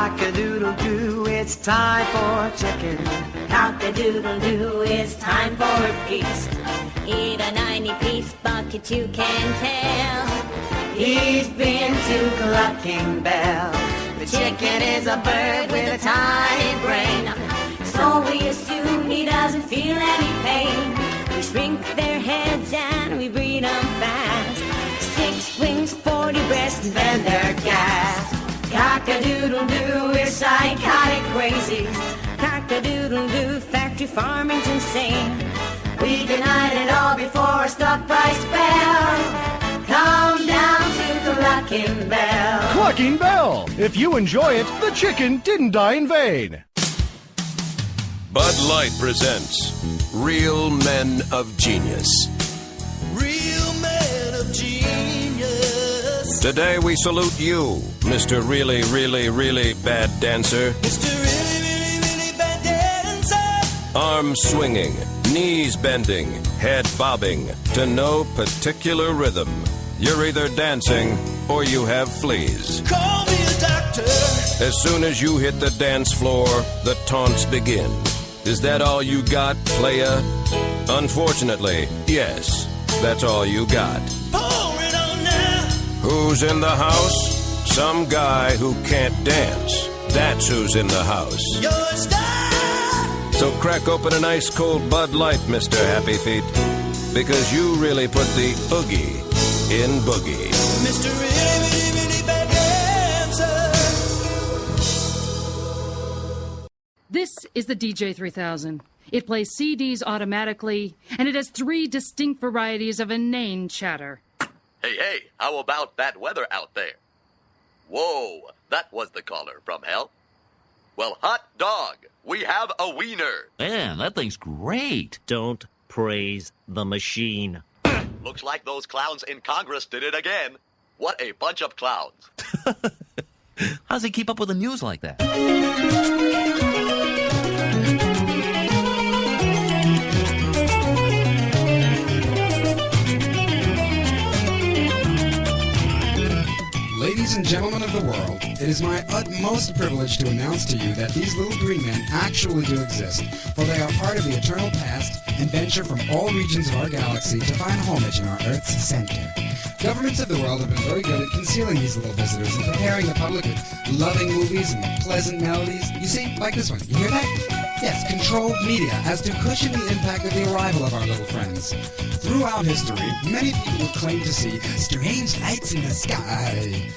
Cock-a-doodle-doo, it's time for chicken. Cock-a-doodle-doo, it's time for a feast. Eat a 90-piece bucket, you can tell. He's been to Clucking Bell. The chicken is a bird with a tiny brain. So we assume he doesn't feel any pain. We shrink their heads and we breed them fast. 6 wings, 40 breasts, and then they're gassed. Cock-a-doodle-doo, we're psychotic crazy. Cock-a-doodle-doo, factory farming's insane. We denied it all before a stock price fell. Come down to Clucking Bell. Clucking Bell! If you enjoy it, the chicken didn't die in vain. Bud Light presents Real Men of Genius. Real men of genius. Today we salute you, Mr. Really, Really, Really Bad Dancer. Mr. Really, Really, Really Bad Dancer. Arms swinging, knees bending, head bobbing, to no particular rhythm. You're either dancing or you have fleas. Call me a doctor. As soon as you hit the dance floor, the taunts begin. Is that all you got, playa? Unfortunately, yes, that's all you got. Pour it on now. Who's in the house? Some guy who can't dance. That's who's in the house. Your star. So crack open an ice cold Bud Light, Mr. Happy Feet, because you really put the oogie in boogie. Mr. Really, Really, Really Bad Dancer. This is the DJ3000. It plays CDs automatically, and it has 3 distinct varieties of inane chatter. Hey, how about that weather out there? Whoa, that was the caller from hell. Well, hot dog, we have a wiener. Man, that thing's great. Don't praise the machine. Looks like those clowns in Congress did it again. What a bunch of clowns. How's he keep up with the news like that? Ladies and gentlemen of the world, it is my utmost privilege to announce to you that these little green men actually do exist, for they are part of the eternal past and venture from all regions of our galaxy to find homage in our Earth's center. Governments of the world have been very good at concealing these little visitors and preparing the public with loving movies and pleasant melodies. You see, like this one. You hear that? Yes, controlled media as to cushion the impact of the arrival of our little friends. Throughout history, many people would claim to see strange lights in the sky.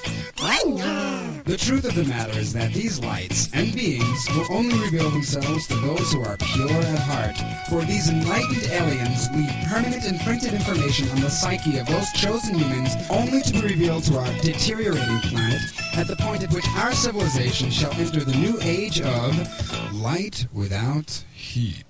The truth of the matter is that these lights and beings will only reveal themselves to those who are pure at heart. For these enlightened aliens leave permanent imprinted information on the psyche of those chosen humans, only to be revealed to our deteriorating planet at the point at which our civilization shall enter the new age of light without heat.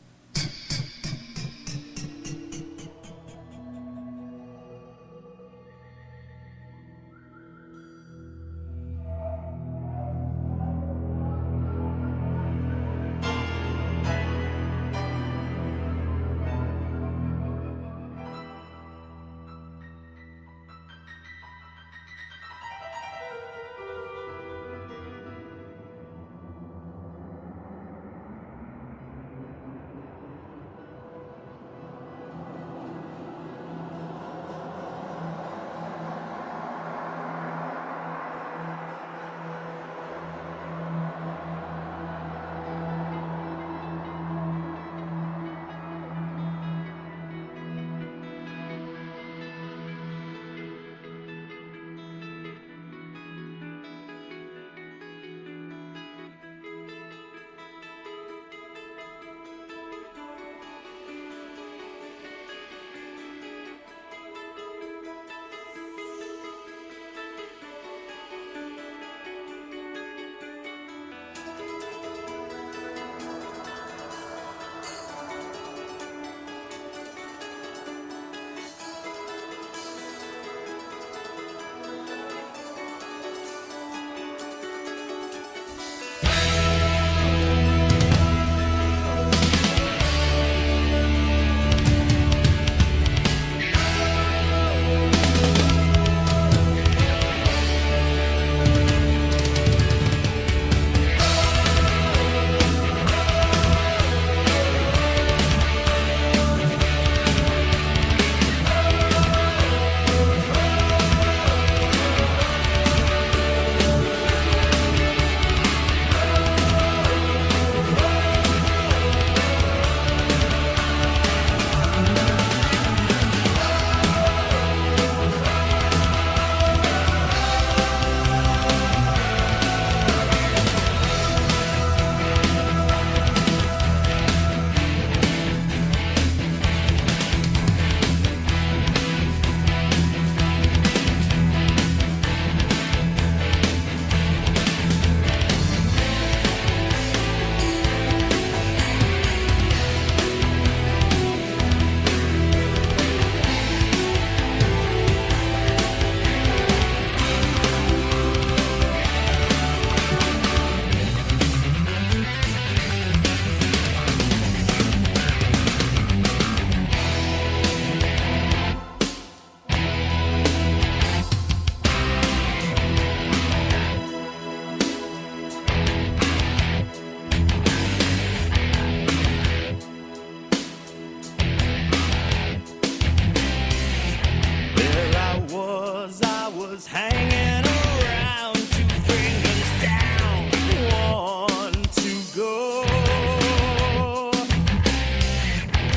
was hanging around, 2 fingers down, 1 to go.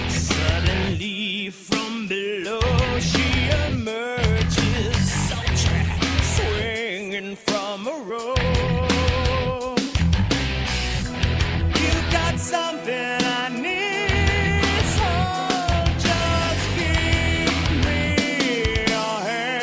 Suddenly from below she emerges, sultry, swinging from a rope. You got something I need, so just give me your hand.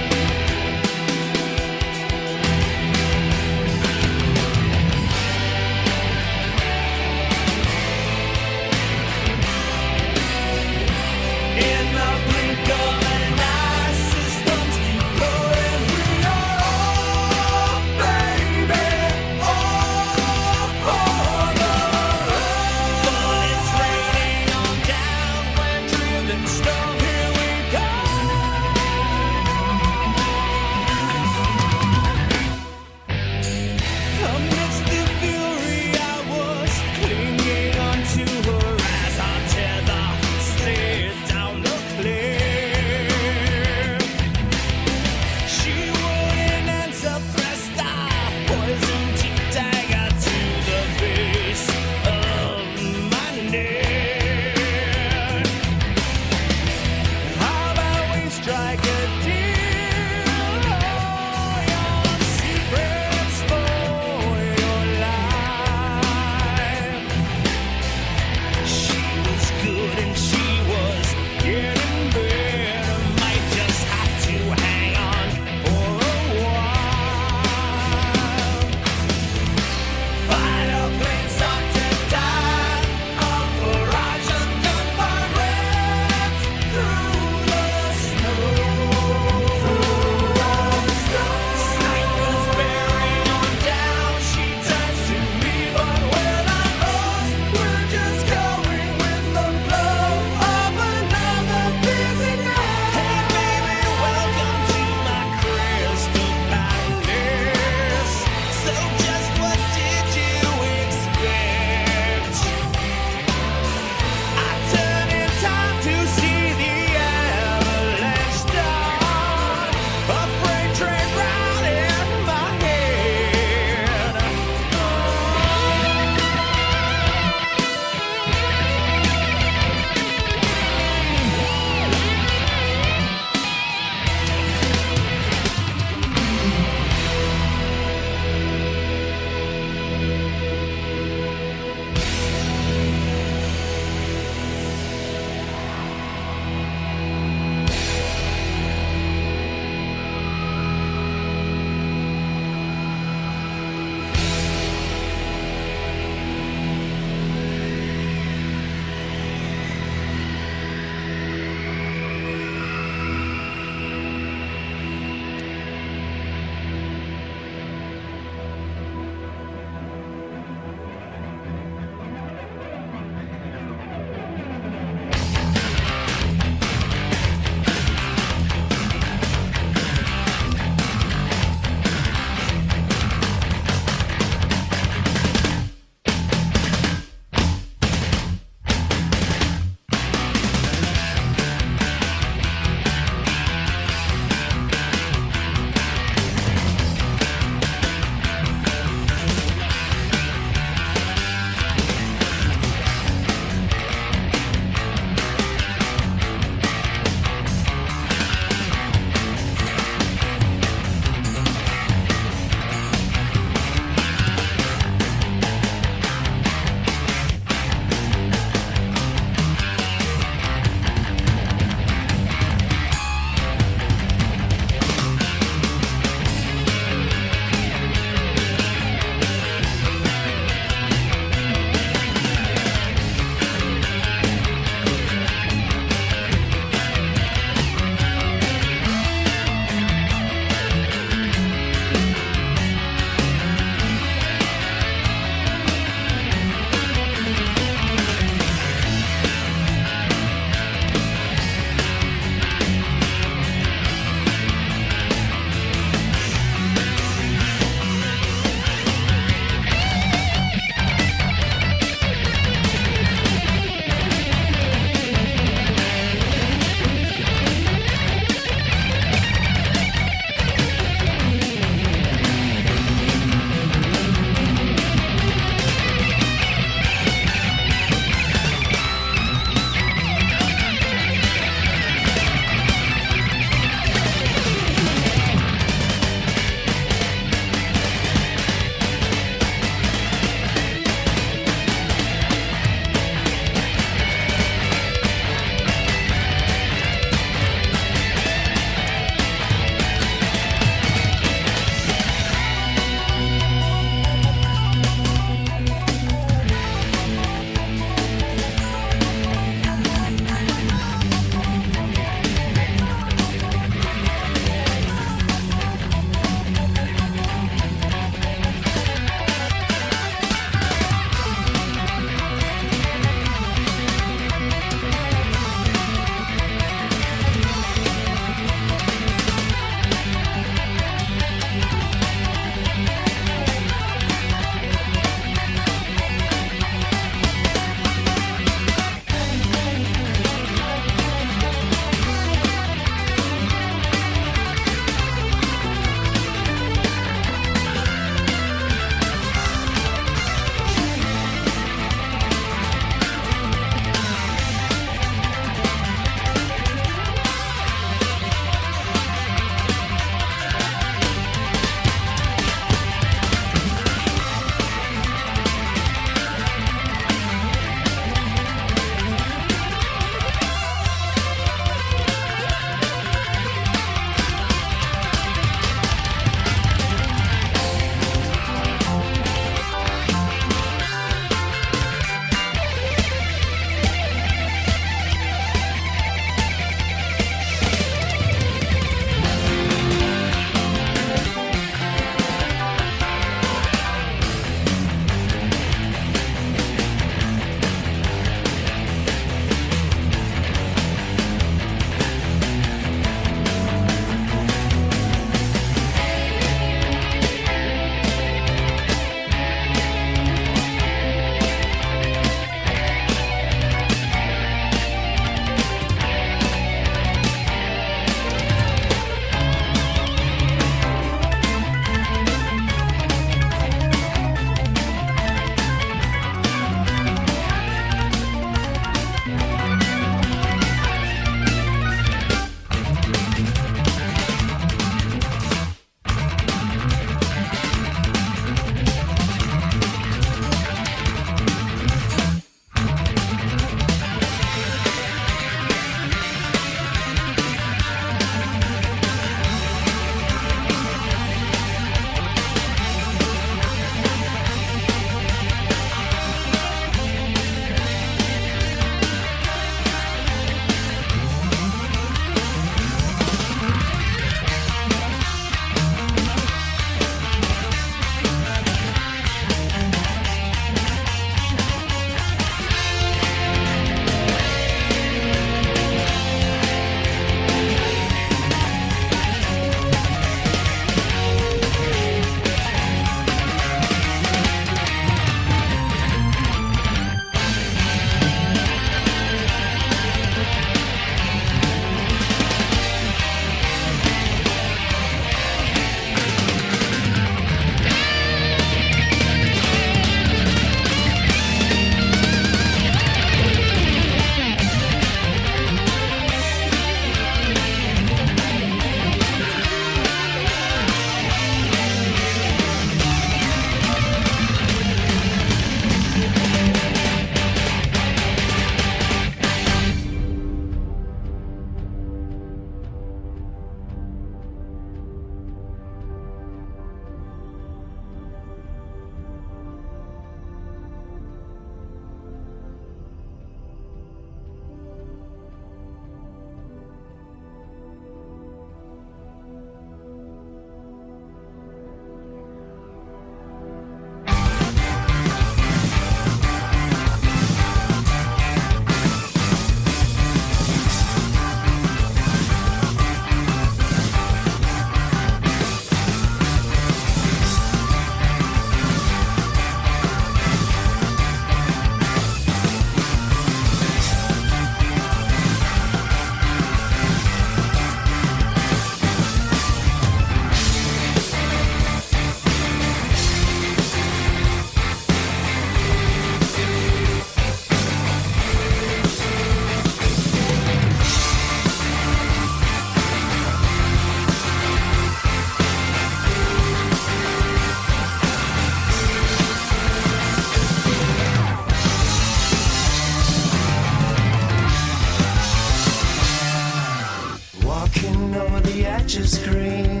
edges green.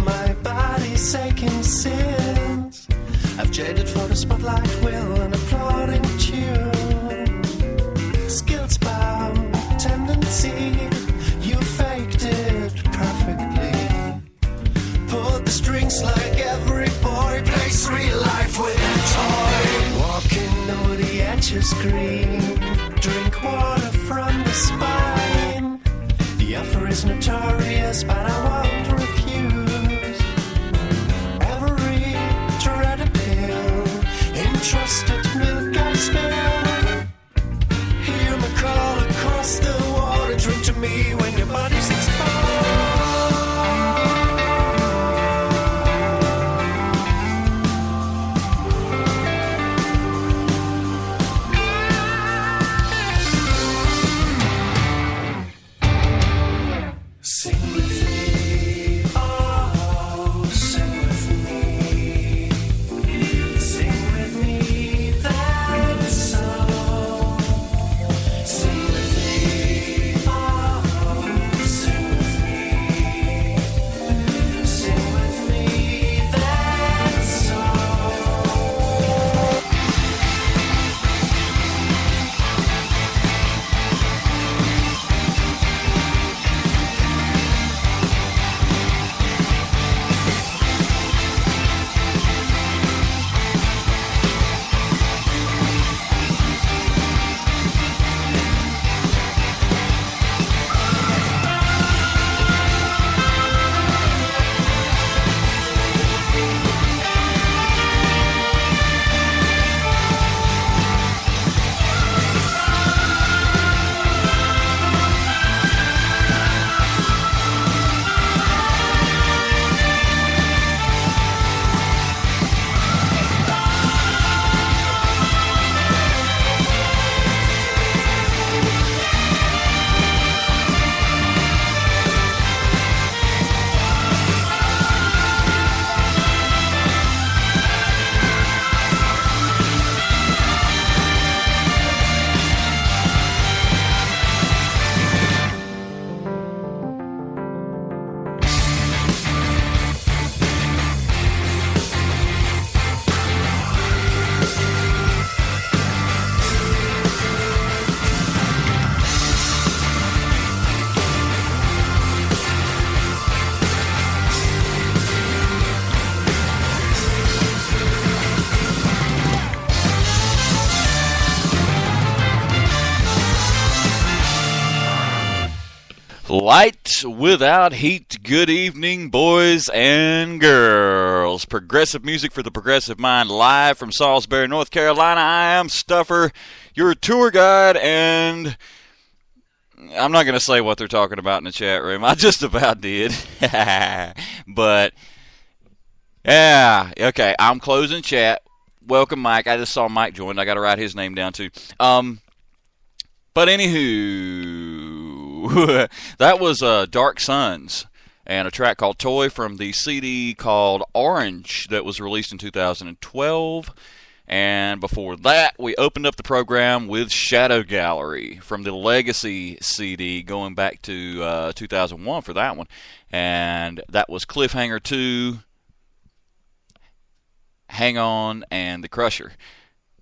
My body's aching since I've jaded for the spotlight will and applauding tune. Skills bound tendency, you faked it perfectly. Pulled the strings like every boy plays real life with a toy. Walking over the edges green, drink water from the spine. The offer is notorious, but I won't refuse. Every dreaded pill, entrusted milk I spill. Hear me call across the water, drink to me when your body's exposed. Sing with me, oh, sing with me. Sing with me that song. Sing with me, oh, sing with me. Sing with me that song. Light without heat. Good evening, boys and girls. Progressive music for the progressive mind, live from Salisbury, North Carolina. I am Stuffer, your tour guide, and I'm not going to say what they're talking about in the chat room. I just about did. But, yeah, okay, I'm closing chat. Welcome, Mike. I just saw Mike joined. I got to write his name down, too. But anywho, that was Dark Suns and a track called Toy from the CD called Orange that was released in 2012. And before that, we opened up the program with Shadow Gallery from the Legacy CD going back to 2001 for that one. And that was Cliffhanger 2, Hang On, and The Crusher.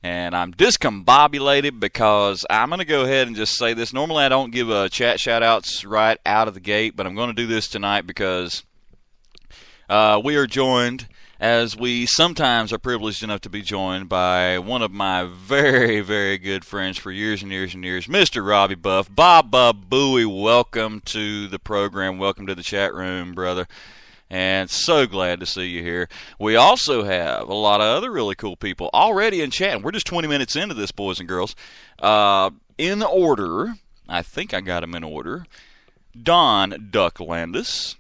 And I'm discombobulated because I'm going to go ahead and just say this. Normally I don't give chat shout-outs right out of the gate, but I'm going to do this tonight because we are joined, as we sometimes are privileged enough to be joined, by one of my very, very good friends for years and years and years, Mr. Robbie Buff. Bob Bowie, welcome to the program. Welcome to the chat room, brother. And so glad to see you here. We also have a lot of other really cool people already in chat. We're just 20 minutes into this, boys and girls. In order, I think I got them in order. Don Duck Landis,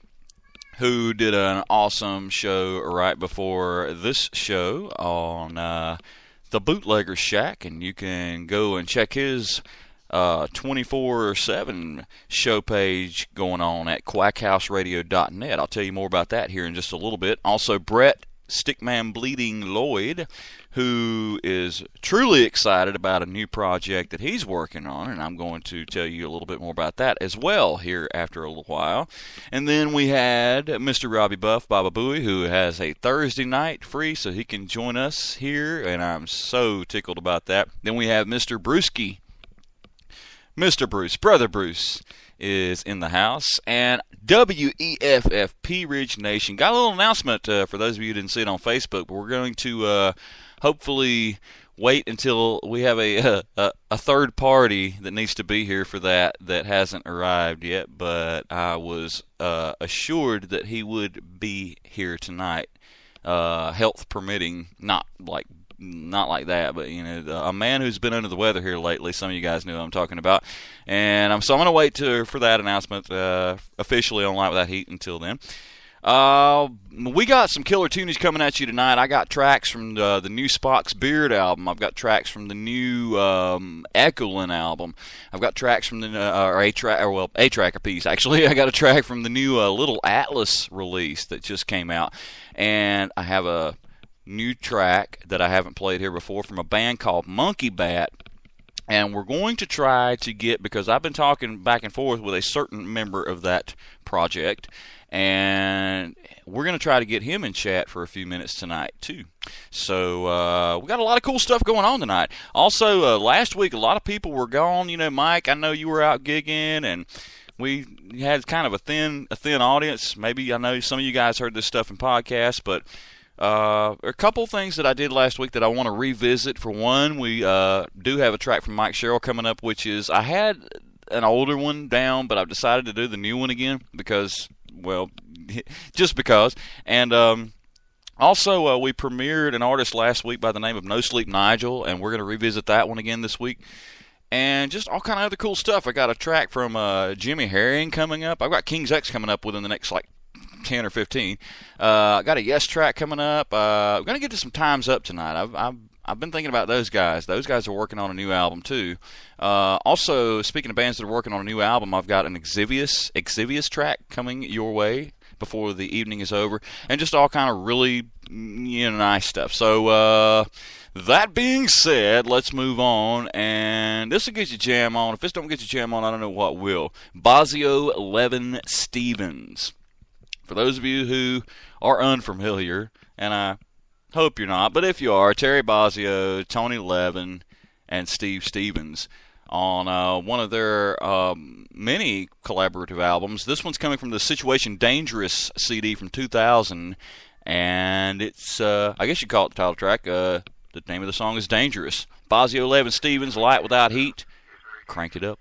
who did an awesome show right before this show on the Bootlegger Shack. And you can go and check his 24/7 show page going on at quackhouseradio.net. I'll tell you more about that here in just a little bit. Also, Brett Stickman Bleeding Lloyd, who is truly excited about a new project that he's working on, and I'm going to tell you a little bit more about that as well here after a little while. And then we had Mr. Robbie Buff, Baba Booey, who has a Thursday night free, so he can join us here, and I'm so tickled about that. Then we have Mr. Brewski. Mr. Bruce, Brother Bruce, is in the house, and WEFFP Ridge Nation got a little announcement for those of you who didn't see it on Facebook, but we're going to hopefully wait until we have a third party that needs to be here for that hasn't arrived yet, but I was assured that he would be here tonight, health permitting, not like that, but a man who's been under the weather here lately. Some of you guys know what I'm talking about, and so I'm going to wait for that announcement officially on Light Without Heat until then. We got some killer tunage coming at you tonight. I got tracks from the new Spock's Beard album. I've got tracks from the new Echoland album. I've got tracks from the a track apiece actually. I got a track from the new Little Atlas release that just came out, and I have a new track that I haven't played here before from a band called Monkey Bat, and we're going to try to get, because I've been talking back and forth with a certain member of that project, and we're going to try to get him in chat for a few minutes tonight too. So we got a lot of cool stuff going on tonight. Also, last week a lot of people were gone. Mike, I know you were out gigging, and we had kind of a thin audience. Maybe I know some of you guys heard this stuff in podcasts, but a couple things that I did last week that I want to revisit. For one, we do have a track from Mike Sherrill coming up, which is, I had an older one down, but I've decided to do the new one again because, well, just because. And also, we premiered an artist last week by the name of No Sleep Nigel, and we're going to revisit that one again this week. And just all kind of other cool stuff. I got a track from Jimmy Herring coming up. I've got King's X coming up within the next, 10 or 15. I got a Yes track coming up. I'm going to get to some Time's Up tonight. I've been thinking about those guys. Those guys are working on a new album too. Also, speaking of bands that are working on a new album, I've got an Exvius track coming your way before the evening is over, and just all kind of really nice stuff. So that being said, let's move on, and this will get you jam on. If this don't get you jam on, I don't know what will. Bazio Levin Stevens. For those of you who are unfamiliar, and I hope you're not, but if you are, Terry Bazio, Tony Levin, and Steve Stevens on one of their many collaborative albums. This one's coming from the Situation Dangerous CD from 2000, and it's, I guess you call it the title track. The name of the song is Dangerous. Bazio Levin Stevens, Light Without Heat. Crank it up.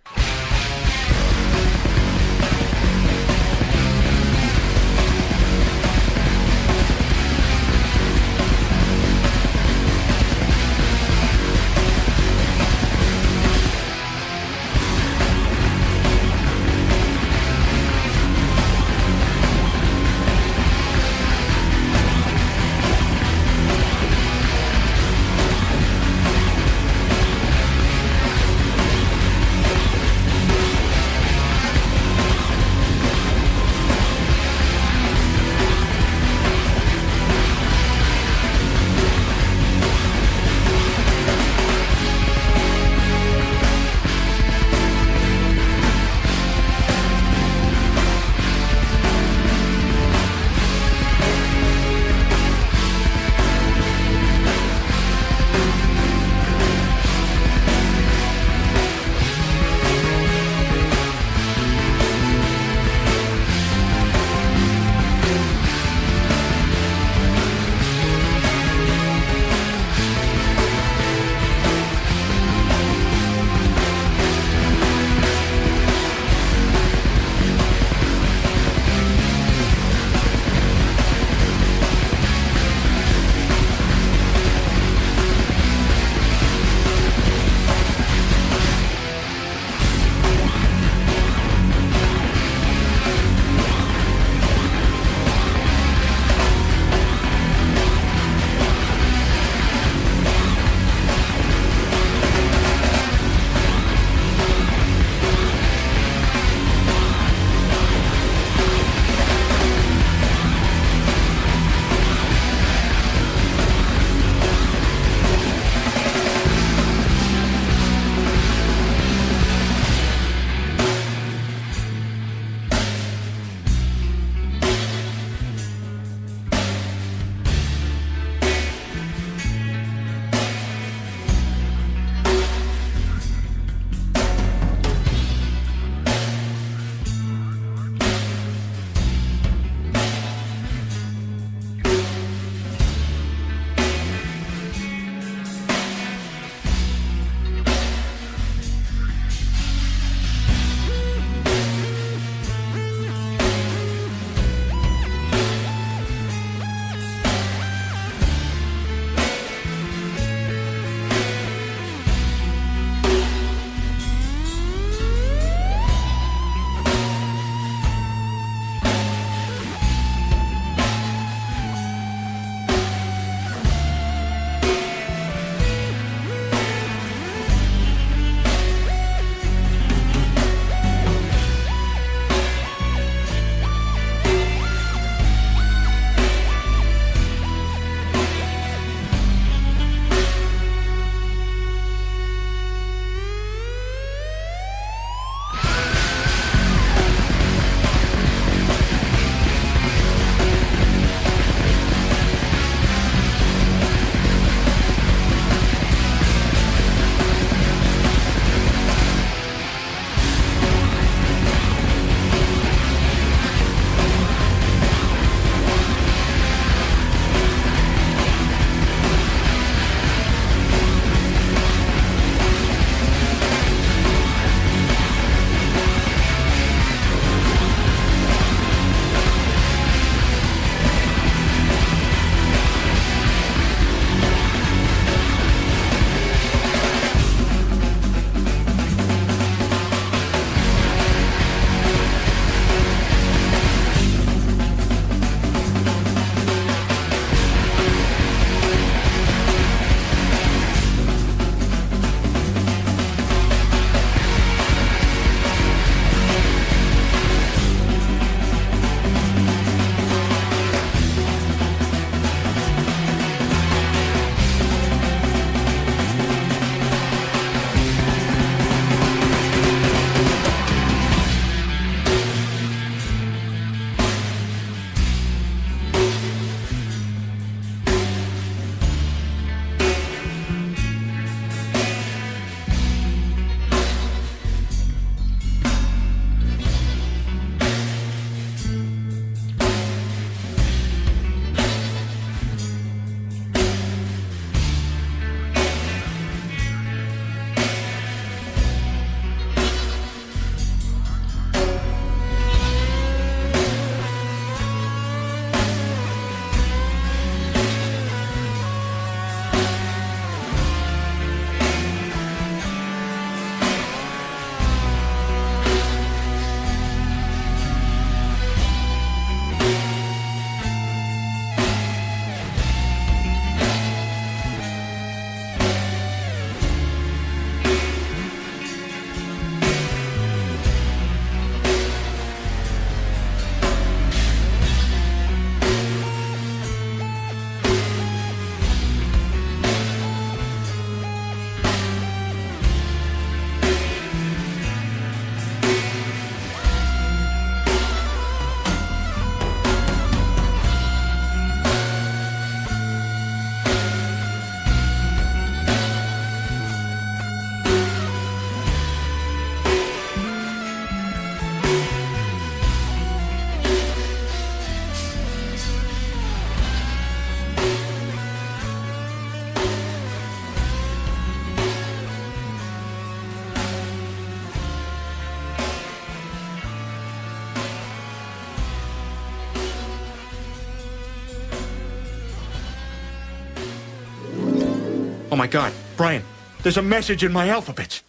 Oh my God, Brian, there's a message in my alphabet.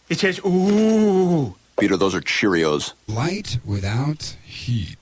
It says, ooh. Peter, those are Cheerios. Light without heat.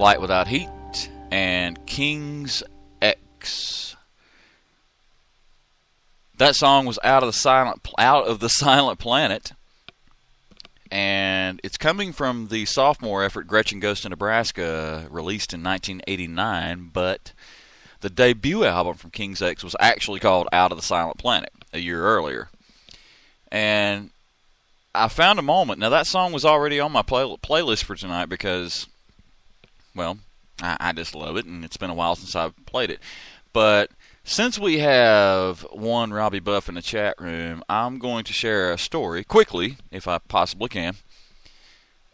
Light Without Heat and King's X. That song was Out of the Silent Planet, and it's coming from the sophomore effort Gretchen Goes to Nebraska, released in 1989, but the debut album from King's X was actually called Out of the Silent Planet a year earlier. And I found a moment. Now, that song was already on my playlist for tonight because, well, I just love it, and it's been a while since I've played it. But since we have one Robbie Buff in the chat room, I'm going to share a story quickly, if I possibly can.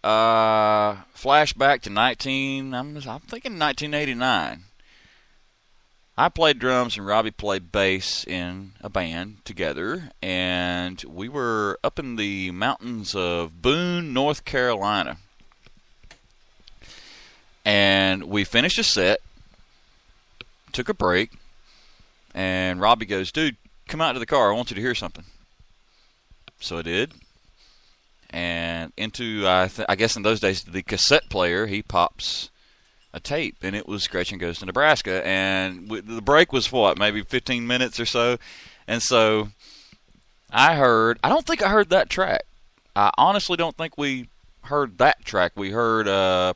Flashback to I'm thinking 1989. I played drums and Robbie played bass in a band together, and we were up in the mountains of Boone, North Carolina. And we finished a set, took a break, and Robbie goes, "Dude, come out to the car. I want you to hear something." So I did. And into, I guess in those days, the cassette player, he pops a tape, and it was Gretchen Goes to Nebraska. And the break was, maybe 15 minutes or so. And so I don't think I heard that track. I honestly don't think we heard that track. We heard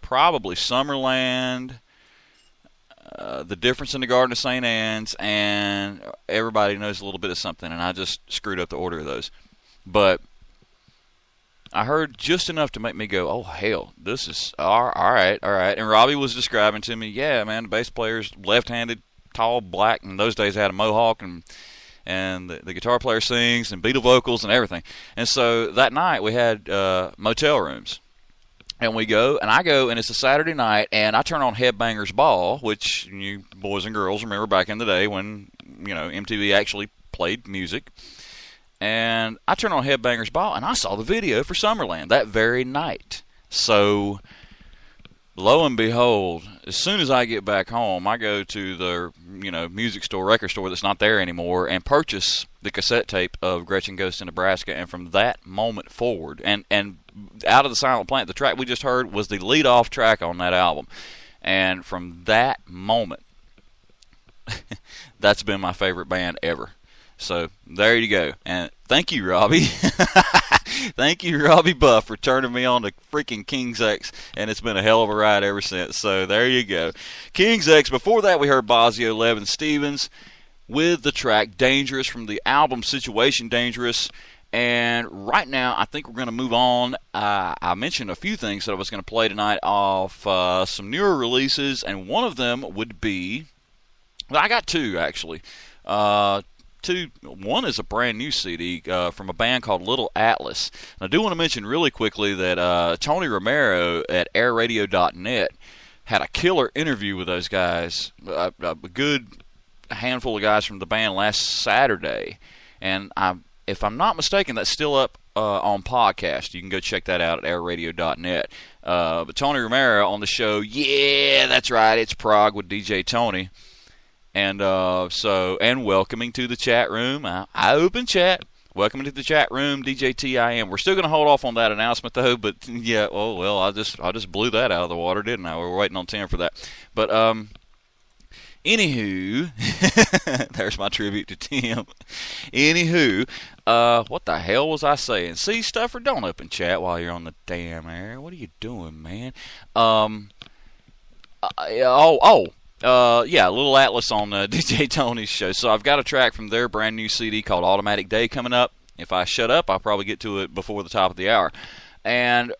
probably Summerland, The Difference in the Garden of St. Anne's, and Everybody Knows a Little Bit of Something, and I just screwed up the order of those. But I heard just enough to make me go, "Oh, hell, this is all right. And Robbie was describing to me, yeah, man, the bass player's left-handed, tall, black, and in those days had a mohawk, and the guitar player sings, and Beatle vocals and everything. And so that night we had motel rooms. And we go, and I go, and it's a Saturday night, and I turn on Headbangers Ball, which you boys and girls remember back in the day when, MTV actually played music. And I turn on Headbangers Ball, and I saw the video for Summerland that very night. So, lo and behold, as soon as I get back home, I go to the, music store, record store that's not there anymore, and purchase the cassette tape of Gretchen Goes to Nebraska. And from that moment forward, and Out of the Silent Planet, the track we just heard, was the lead-off track on that album. And from that moment, that's been my favorite band ever. So there you go. And thank you, Robbie. Thank you, Robbie Buff, for turning me on to freaking King's X, and it's been a hell of a ride ever since. So there you go. King's X. Before that, we heard Bosio Levin Stevens with the track Dangerous from the album Situation Dangerous. And right now, I think we're going to move on. I mentioned a few things that I was going to play tonight off some newer releases, and one of them would be, I got two, actually. One is a brand new CD from a band called Little Atlas. And I do want to mention really quickly that Tony Romero at airradio.net had a killer interview with those guys, a good handful of guys from the band last Saturday. And if I'm not mistaken, that's still up on podcast. You can go check that out at airradio.net. But Tony Romero on the show, yeah, that's right, it's Prague with DJ Tony. And and welcoming to the chat room. I open chat. Welcoming to the chat room, DJ TIM. We're still going to hold off on that announcement, though. But yeah, I just blew that out of the water, didn't I? We're waiting on Tim for that. But anywho, there's my tribute to Tim. Anywho, what the hell was I saying? See, Stuffer, don't open chat while you're on the damn air. What are you doing, man? Little Atlas on DJ Tony's show. So I've got a track from their brand new CD called Automatic Day coming up. If I shut up, I'll probably get to it before the top of the hour. And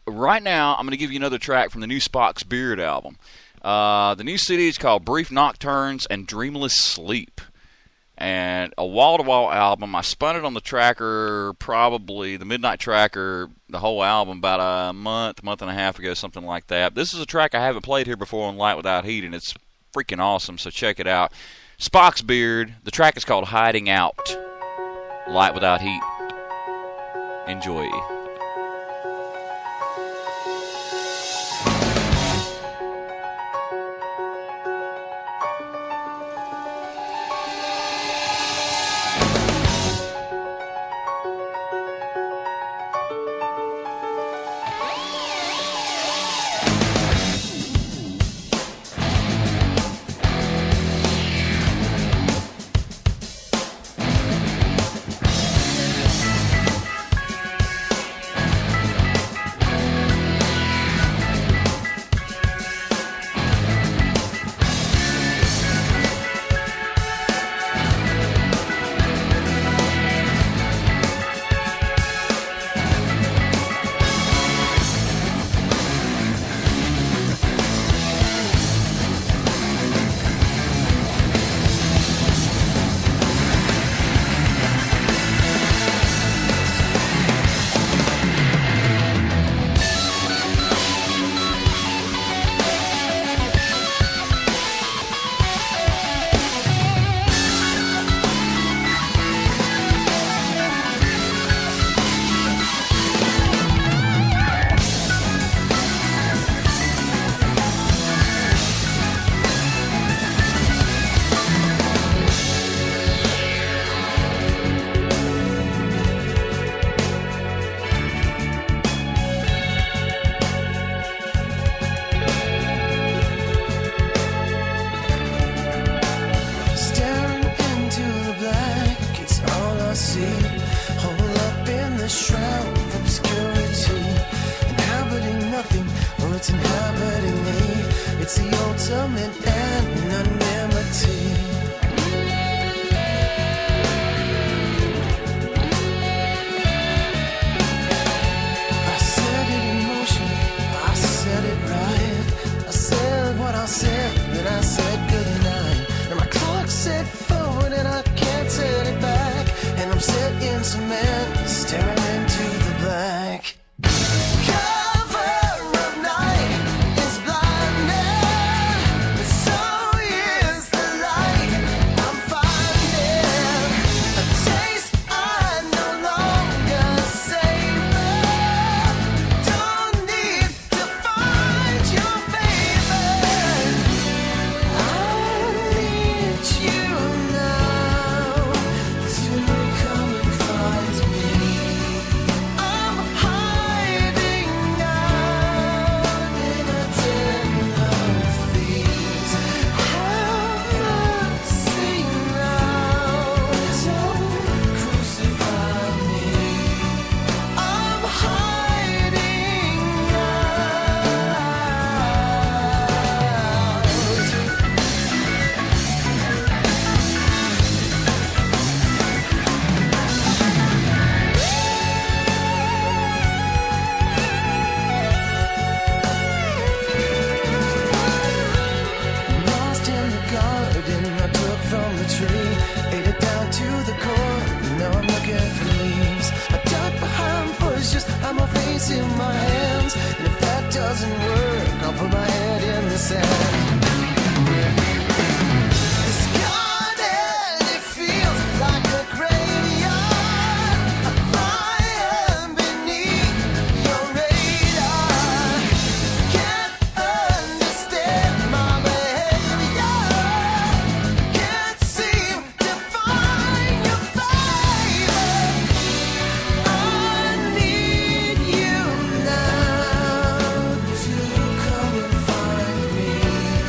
right now, I'm going to give you another track from the new Spock's Beard album. The new CD is called Brief Nocturnes and Dreamless Sleep. And a wall-to-wall album. I spun it on the tracker, probably the Midnight Tracker, the whole album about a month and a half ago, something like that. This is a track I haven't played here before on Light Without Heat, and it's freaking awesome, so check it out. Spock's Beard. The track is called Hiding Out. Light Without Heat. Enjoy. fulfillment and anonymity. I set it in motion, I set it right. I said what I said, then I said goodnight. And my clock said forward and I can't set it back. And I'm set in cement, staring into the black. In my hands, and if that doesn't work, I'll put my head in the sand. This garden, it feels like a graveyard, a fire beneath your radar. Can't understand my behavior, can't seem to find your favor. I need you now to come and find me.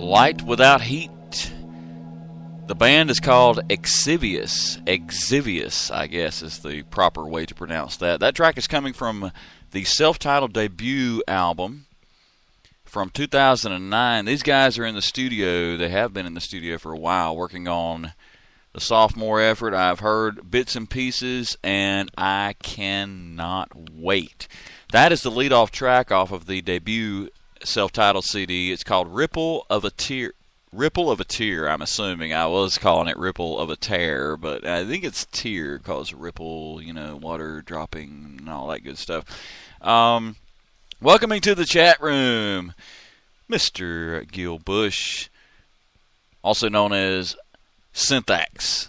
Light Without Heat. The band is called Exvius. Exvius, I guess, is the proper way to pronounce that. That track is coming from the self-titled debut album from 2009. These guys are in the studio. They have been in the studio for a while working on the sophomore effort. I've heard bits and pieces, and I cannot wait. That is the lead-off track off of the debut self-titled CD. It's called Ripple of a Tear. Ripple of a Tear, I'm assuming. I was calling it Ripple of a Tear, but I think it's tear because ripple, water dropping and all that good stuff. Welcoming to the chat room, Mr. Gil Bush, also known as Synthax.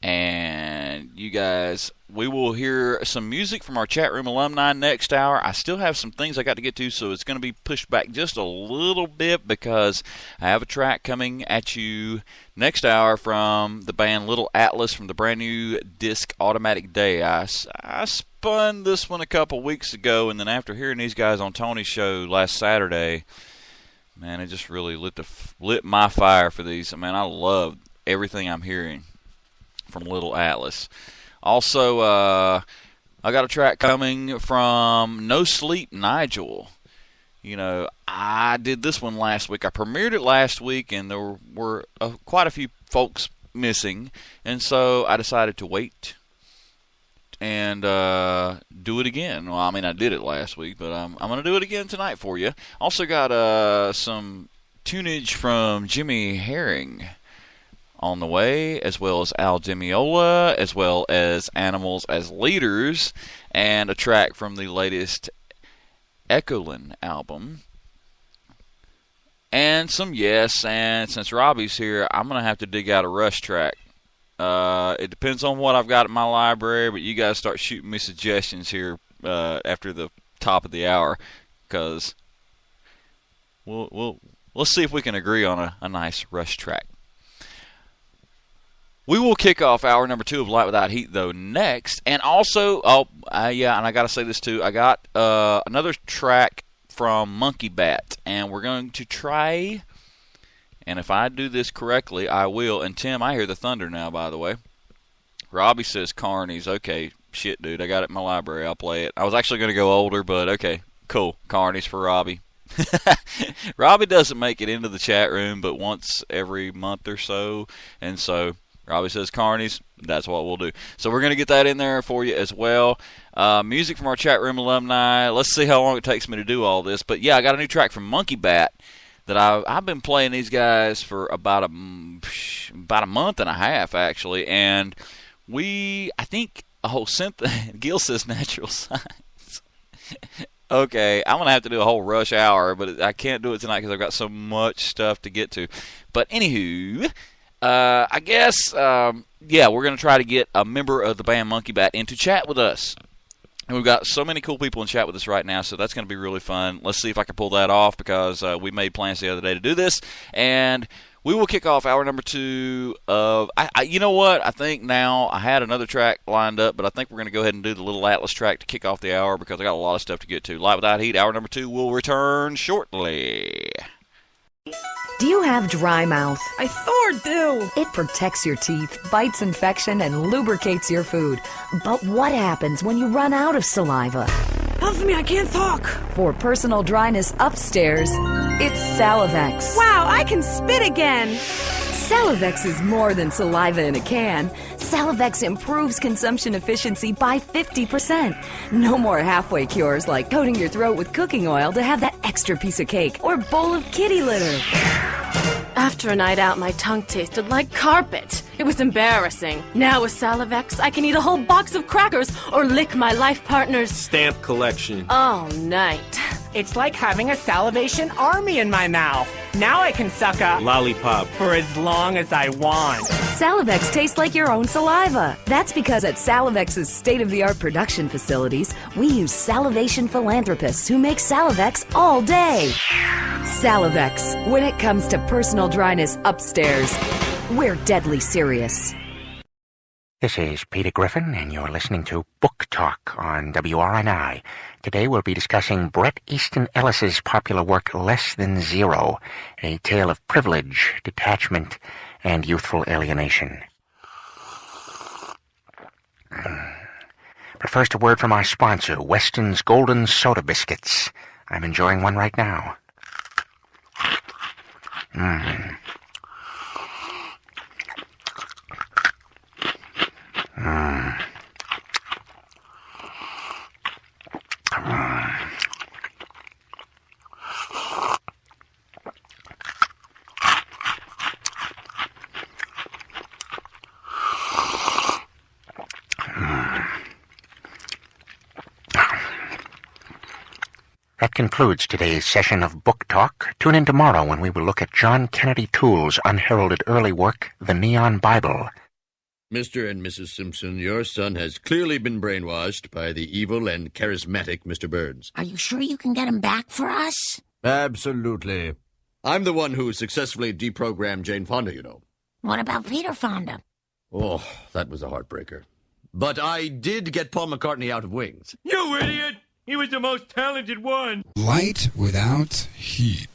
And you guys, we will hear some music from our chat room alumni next hour. I still have some things I got to get to, so it's going to be pushed back just a little bit because I have a track coming at you next hour from the band Little Atlas from the brand new disc Automatic Day. I spun this one a couple weeks ago, and then after hearing these guys on Tony's show last Saturday, man, it just really lit my fire for these. Man, I love everything I'm hearing from Little Atlas. Also, I got a track coming from No Sleep Nigel. I did this one last week. I premiered it last week, and there were quite a few folks missing, and so I decided to wait and do it again. Well, I mean, I did it last week, but I'm going to do it again tonight for you. Also got some tunage from Jimmy Herring on the way, as well as Al Demiola, as well as Animals as Leaders, and a track from the latest Echolin album. And some Yes, and since Robbie's here, I'm going to have to dig out a Rush track. It depends on what I've got in my library, but you guys start shooting me suggestions here after the top of the hour, because we'll see if we can agree on a nice Rush track. We will kick off hour number 2 of Light Without Heat, though, next. And also, and I got to say this, too. I got another track from Monkey Bat, and we're going to try, and if I do this correctly, I will. And, Tim, I hear the thunder now, by the way. Robbie says Carnies. Okay, shit, dude, I got it in my library. I'll play it. I was actually going to go older, but okay, cool. Carnies for Robbie. Robbie doesn't make it into the chat room but once every month or so, and so Robbie says Carnies, that's what we'll do. So we're going to get that in there for you as well. Music from our chat room alumni. Let's see how long it takes me to do all this. But, yeah, I got a new track from Monkey Bat that I've been playing these guys for about a month and a half, actually. And I think a whole Gil says natural science. Okay, I'm going to have to do a whole Rush hour, but I can't do it tonight because I've got so much stuff to get to. But, anywho, I guess, we're going to try to get a member of the band Monkey Bat in to chat with us. And we've got so many cool people in chat with us right now, so that's going to be really fun. Let's see if I can pull that off because we made plans the other day to do this. And we will kick off hour number 2 of, you know what, I think now I had another track lined up, but I think we're going to go ahead and do the Little Atlas track to kick off the hour because I got a lot of stuff to get to. Light Without Heat, hour number 2 will return shortly. Do you have dry mouth? I sure do. It protects your teeth, fights infection, and lubricates your food. But what happens when you run out of saliva? Help me, I can't talk. For personal dryness upstairs, it's Salivex. Wow, I can spit again. Salivex is more than saliva in a can. Salivex improves consumption efficiency by 50%. No more halfway cures like coating your throat with cooking oil to have that extra piece of cake or bowl of kitty litter. After a night out, my tongue tasted like carpet. It was embarrassing. Now with Salivex, I can eat a whole box of crackers or lick my life partner's stamp collection all night. It's like having a salivation army in my mouth. Now I can suck a lollipop for as long as I want. Salivex tastes like your own saliva. That's because at Salivex's state-of-the-art production facilities, we use salivation philanthropists who make Salivex all day. Salivex, when it comes to personal dryness upstairs, we're deadly serious. This is Peter Griffin, and you're listening to Book Talk on WRNI. Today we'll be discussing Bret Easton Ellis's popular work Less Than Zero, a tale of privilege, detachment, and youthful alienation. But first, a word from our sponsor, Weston's Golden Soda Biscuits. I'm enjoying one right now. That concludes today's session of Book Talk. Tune in tomorrow when we will look at John Kennedy Toole's unheralded early work, The Neon Bible. Mr. and Mrs. Simpson, your son has clearly been brainwashed by the evil and charismatic Mr. Burns. Are you sure you can get him back for us? Absolutely. I'm the one who successfully deprogrammed Jane Fonda, you know. What about Peter Fonda? Oh, that was a heartbreaker. But I did get Paul McCartney out of Wings. You idiot! He was the most talented one. Light without heat.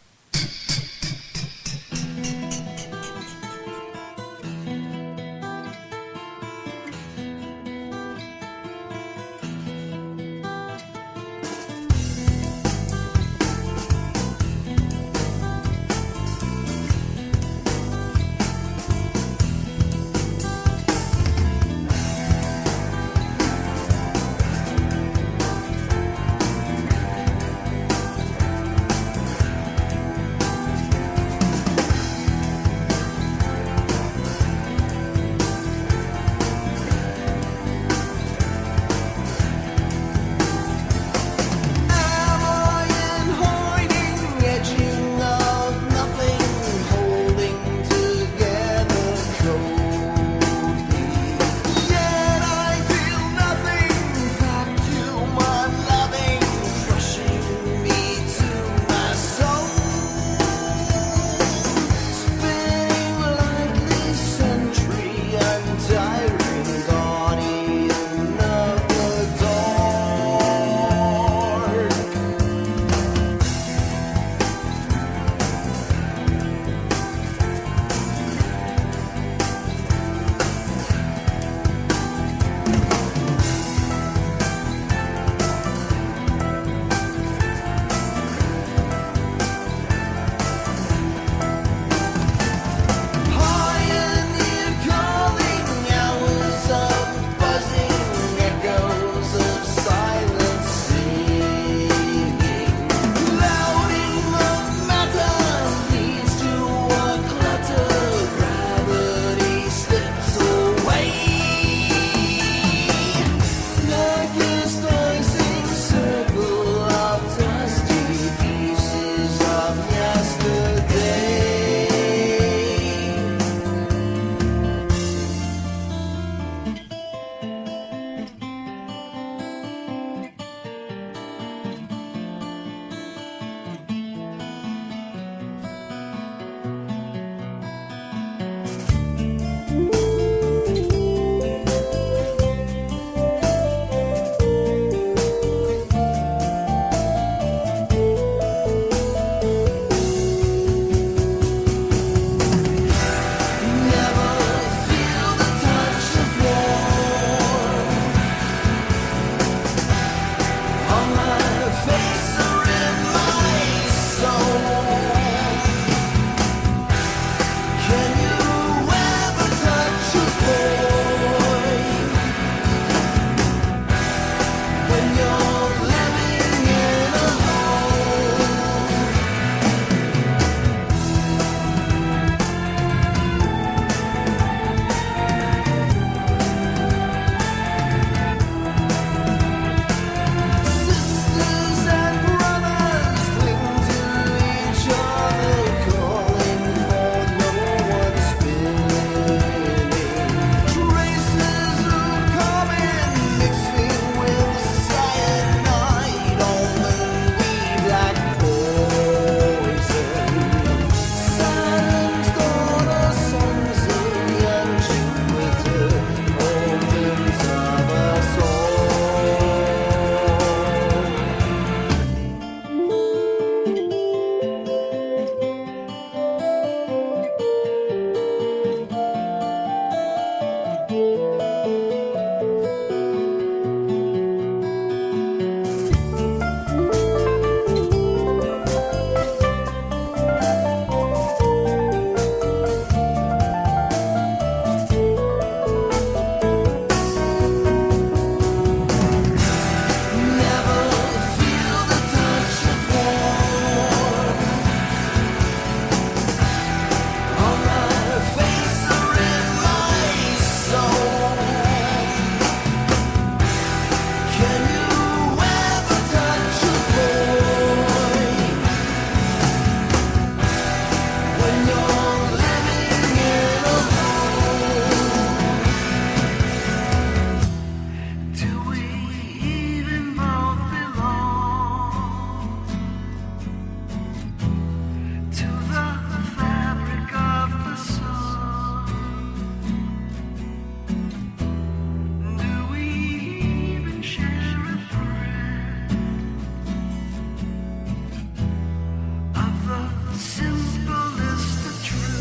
Simple is the truth.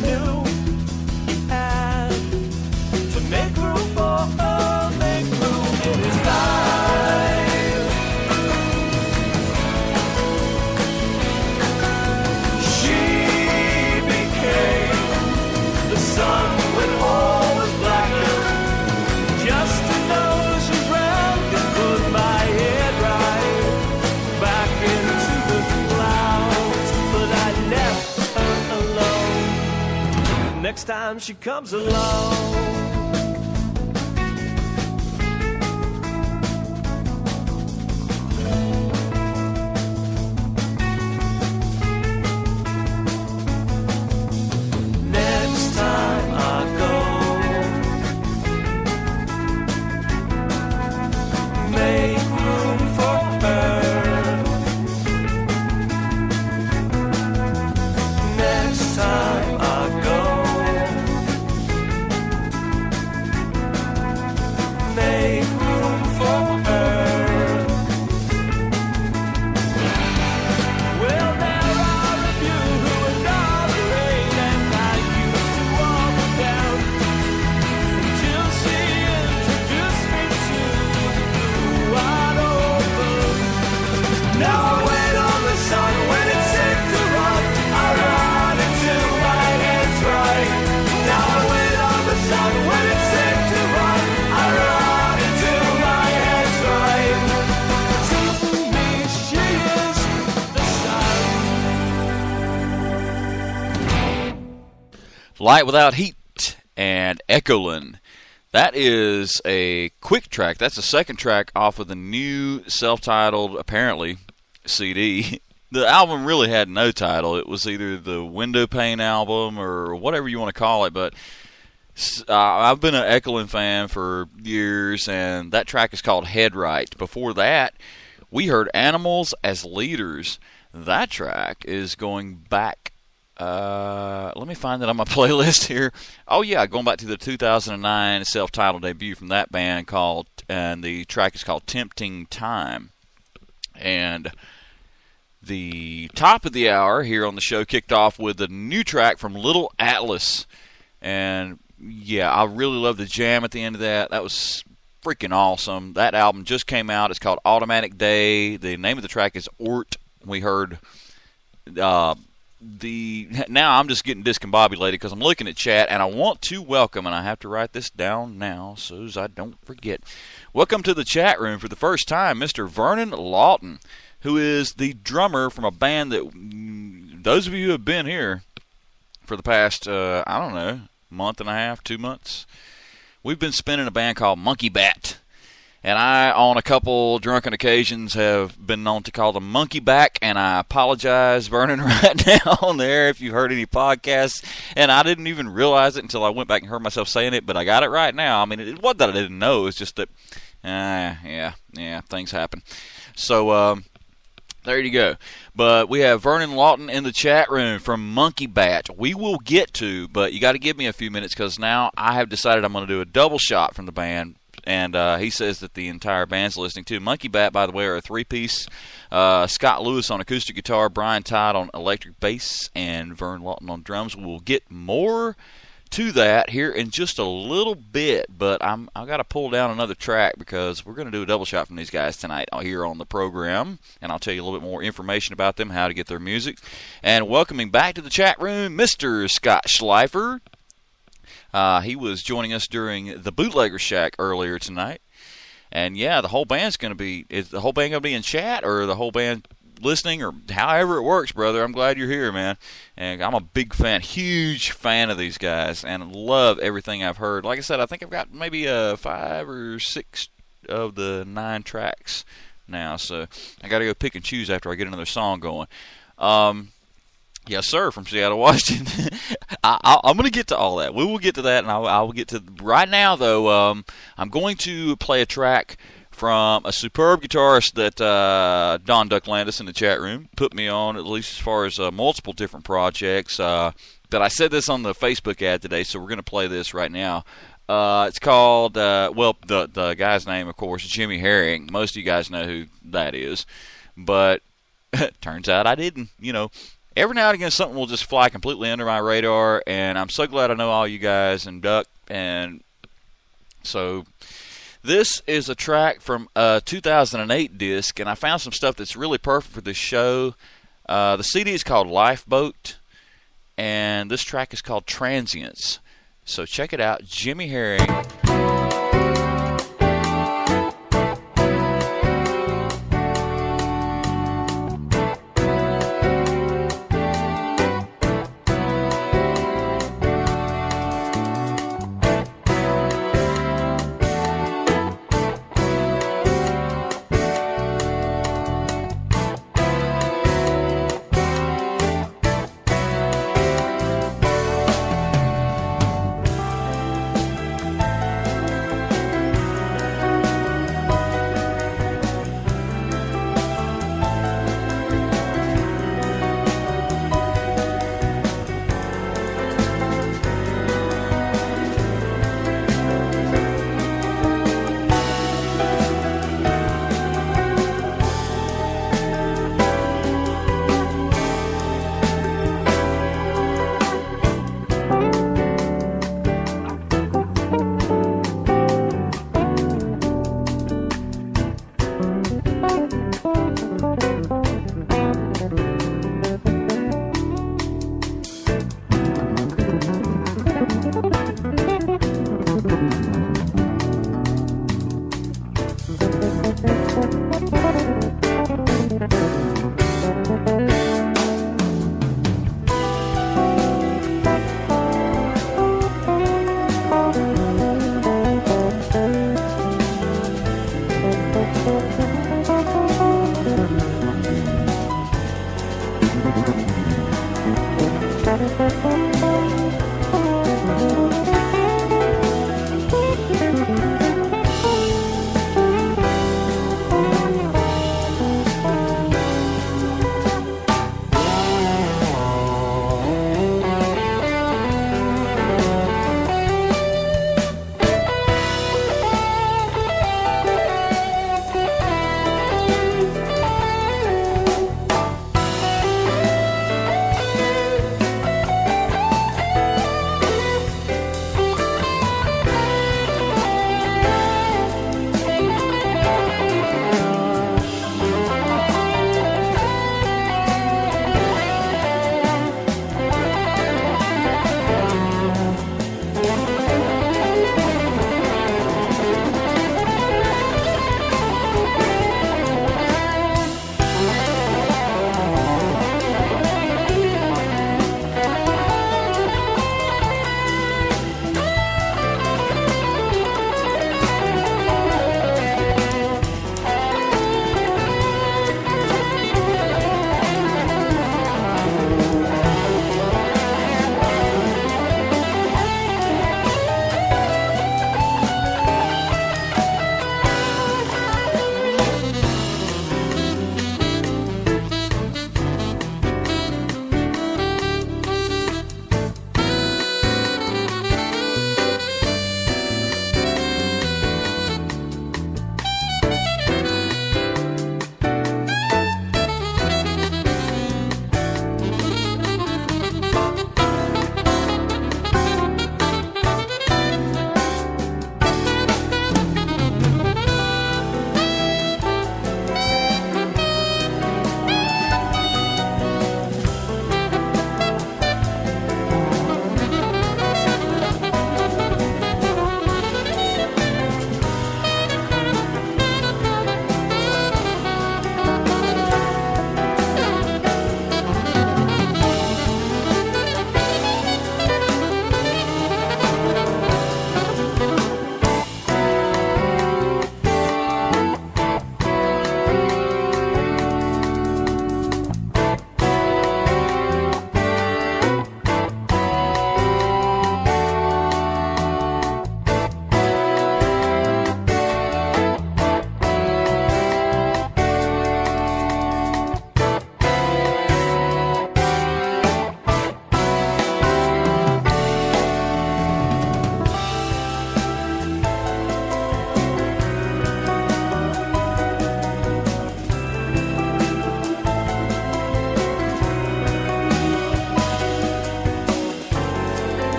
knew he had to make room for her, make room in his life. She became the sun when all was blacker, just to know she's round and put my head right back into the clouds. But I left her alone. Next time she comes along. Next time I go, make room for her. Next time I go, make room for her. Well, there are a few who are not great, and I used to walk down until she introduced me to the wide open. Now I wait on the sun when it's sick to run. I run until my head's right. Now I wait on the sun when it's sick to run. I run until my head's right. To me, she is the sun. Light Without Heat and Echolin. That is a quick track. That's the second track off of the new self-titled, apparently, CD. The album really had no title. It was either the Window Pane album or whatever you want to call it, but I've been an Echolin fan for years, and that track is called Head Right. Before that, we heard Animals as Leaders. That track is going back. Let me find it on my playlist here. Oh yeah, going back to the 2009 self-titled debut from that band and the track is called Tempting Time. And the top of the hour here on the show kicked off with a new track from Little Atlas. And yeah, I really love the jam at the end of that. That was freaking awesome. That album just came out. It's called Automatic Day. The name of the track is Ort. We heard now I'm just getting discombobulated because I'm looking at chat, and I want to welcome, and I have to write this down now so as I don't forget. Welcome to the chat room for the first time, Mr. Vernon Lawton, who is the drummer from a band that those of you who have been here for the past, month and a half, 2 months, we've been spinning a band called Monkey Bat. And I, on a couple drunken occasions, have been known to call them Monkey Back, and I apologize, Vernon, right now on there if you've heard any podcasts. And I didn't even realize it until I went back and heard myself saying it, but I got it right now. I mean, it wasn't that I didn't know, it's just that, things happen. So, there you go. But we have Vernon Lawton in the chat room from Monkey Bat. We will get to, but you got to give me a few minutes because now I have decided I'm going to do a double shot from the band. And he says that the entire band's listening too. Monkey Bat, by the way, are a three-piece. Scott Lewis on acoustic guitar, Brian Todd on electric bass, and Vern Lawton on drums. We'll get more to that here in just a little bit, but I've got to pull down another track because we're going to do a double shot from these guys tonight here on the program, and I'll tell you a little bit more information about them, how to get their music. And welcoming back to the chat room, Mr. Scott Schleifer. He was joining us during the Bootlegger Shack earlier tonight. And yeah, the whole band's going to be, is the whole band going to be in chat or the whole band listening or however it works, brother? I'm glad you're here, man. And I'm a big fan, huge fan of these guys and love everything I've heard. Like I said, I think I've got maybe 5 or 6 of the 9 tracks now. So I got to go pick and choose after I get another song going. Yes, sir, from Seattle, Washington. I'm going to get to all that. We will get to that, and I will get to right now, though. I'm going to play a track from a superb guitarist that Don Ducklandis in the chat room put me on, at least as far as multiple different projects. But I said this on the Facebook ad today, so we're going to play this right now. It's called, the guy's name, of course, is Jimmy Herring. Most of you guys know who that is. But turns out I didn't, every now and again something will just fly completely under my radar, and I'm so glad I know all you guys and Duck. And so this is a track from a 2008 disc, and I found some stuff that's really perfect for this show. The CD is called Lifeboat, and this track is called Transients. So check it out, Jimmy Herring.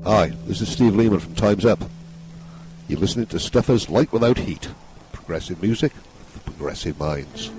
Hi, this is Steve Lehman from Time's Up. You're listening to Stuffers Light Without Heat. Progressive music for progressive minds.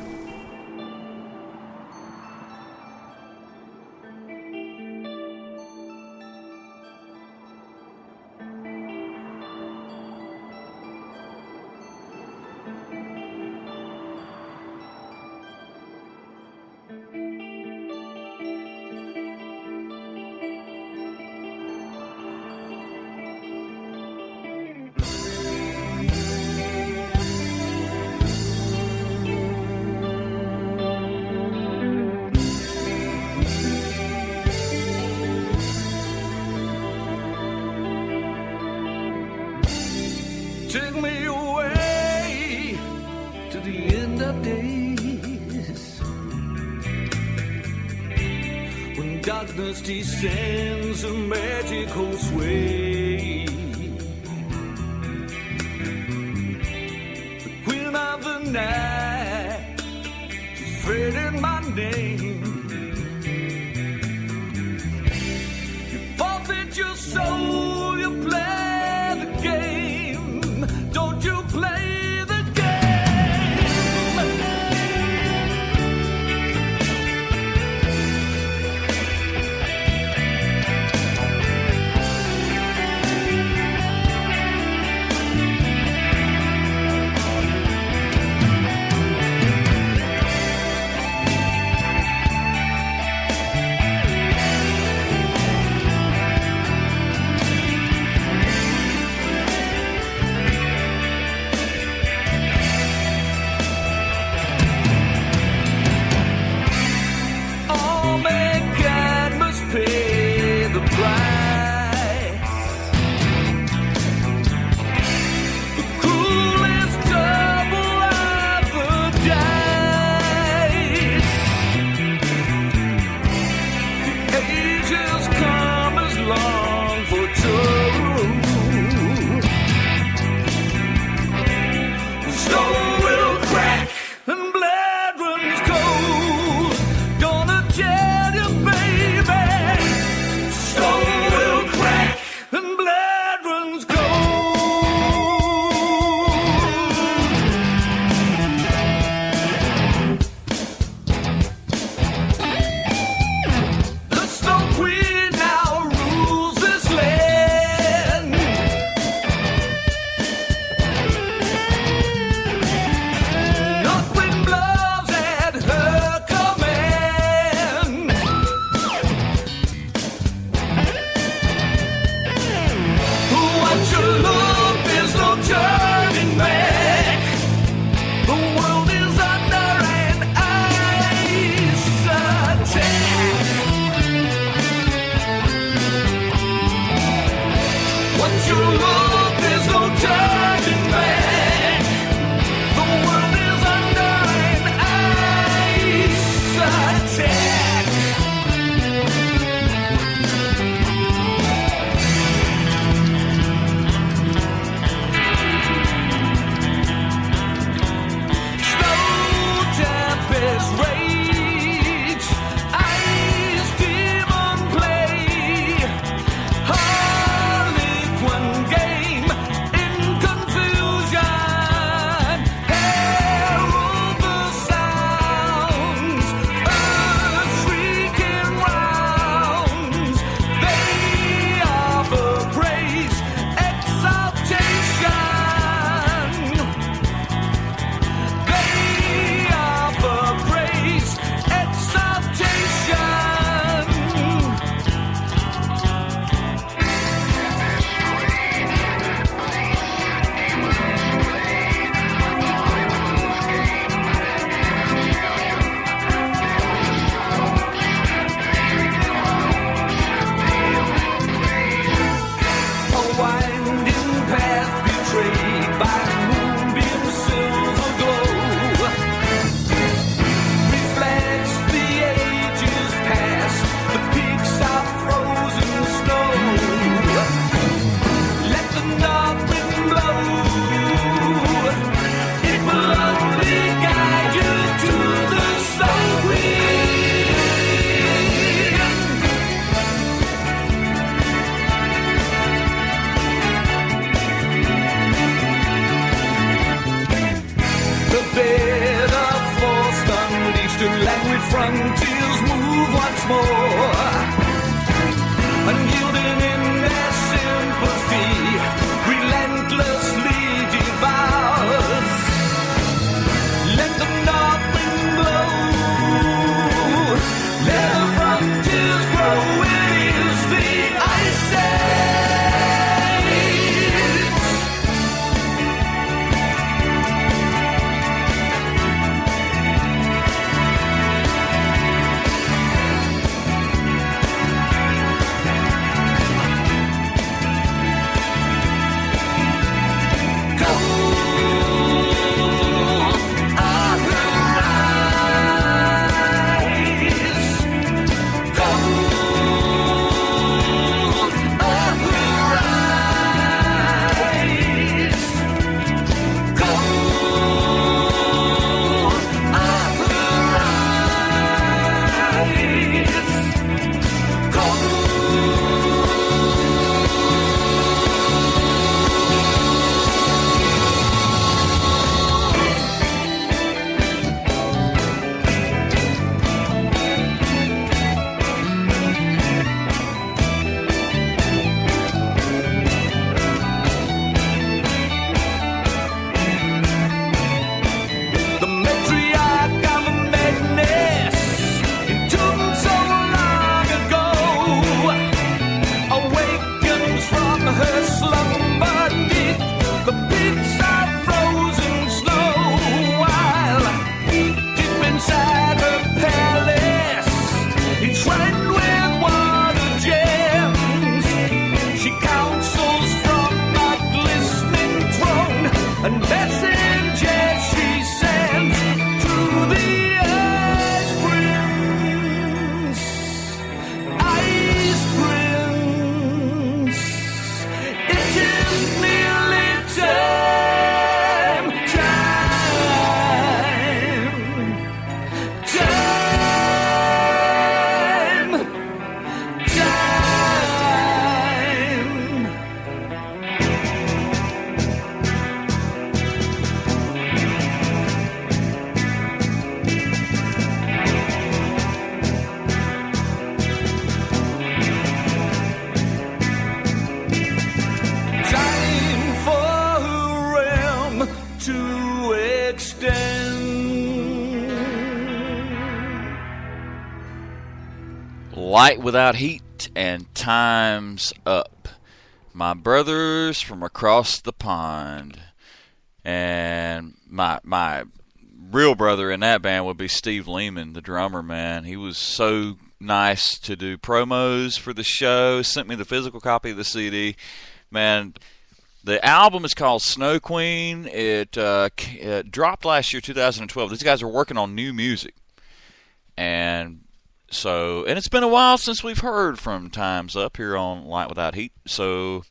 Take me away to the end of days, when darkness descends a magical sway. The queen of the night, she's faded my name. You forfeit your soul, you play the game. Don't you play the game? unyielding in their sympathy, relentlessly devours. Let the north wind blow, let the frontiers grow. It is the ice age. The matriarch of madness, entombed so long ago, awakens from her slumber 'neath the peaks of frozen snow, while deep inside her palace, enshrined with water gems, she counsels from a glistening throne, and messengers she sends to the Ice Prince. Ice Prince, it is nearly time, time for her realm to extend. Light Without Heat and Time's Up. My brothers from across the pond. And my real brother in that band would be Steve Lehman, the drummer, man. He was so nice to do promos for the show, sent me the physical copy of the CD. Man, the album is called Snow Queen. It dropped last year, 2012. These guys are working on new music. And it's been a while since we've heard from Time's Up here on Light Without Heat. So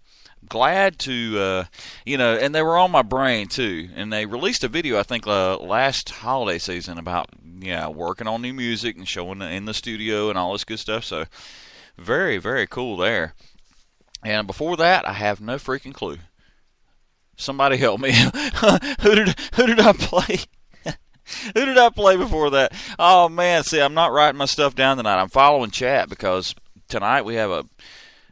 glad to, and they were on my brain too. And they released a video, I think, last holiday season about, working on new music and showing it in the studio and all this good stuff. So very, very cool there. And before that, I have no freaking clue. Somebody help me. Who did I play? Who did I play before that? Oh, man, see, I'm not writing my stuff down tonight. I'm following chat because tonight we have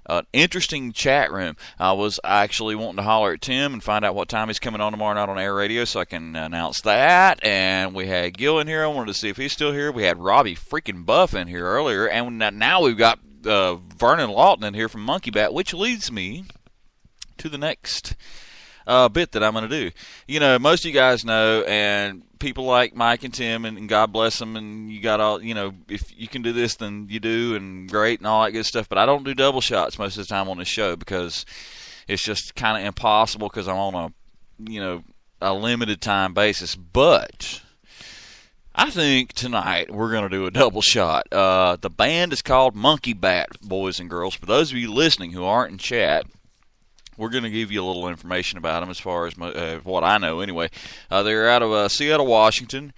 an interesting chat room. I was actually wanting to holler at Tim and find out what time he's coming on tomorrow night on Air Radio so I can announce that. And we had Gil in here. I wanted to see if he's still here. We had Robbie freaking Buff in here earlier. And now we've got Vernon Lawton in here from Monkey Bat, which leads me to the next bit that I'm going to do. Most of you guys know, and people like Mike and Tim, and God bless them, and you got all, if you can do this, then you do, and great, and all that good stuff. But I don't do double shots most of the time on this show because it's just kind of impossible because I'm on a limited time basis. But I think tonight we're going to do a double shot. The band is called Monkey Bat, boys and girls. For those of you listening who aren't in chat, we're going to give you a little information about them as far as what I know anyway. They're out of Seattle, Washington.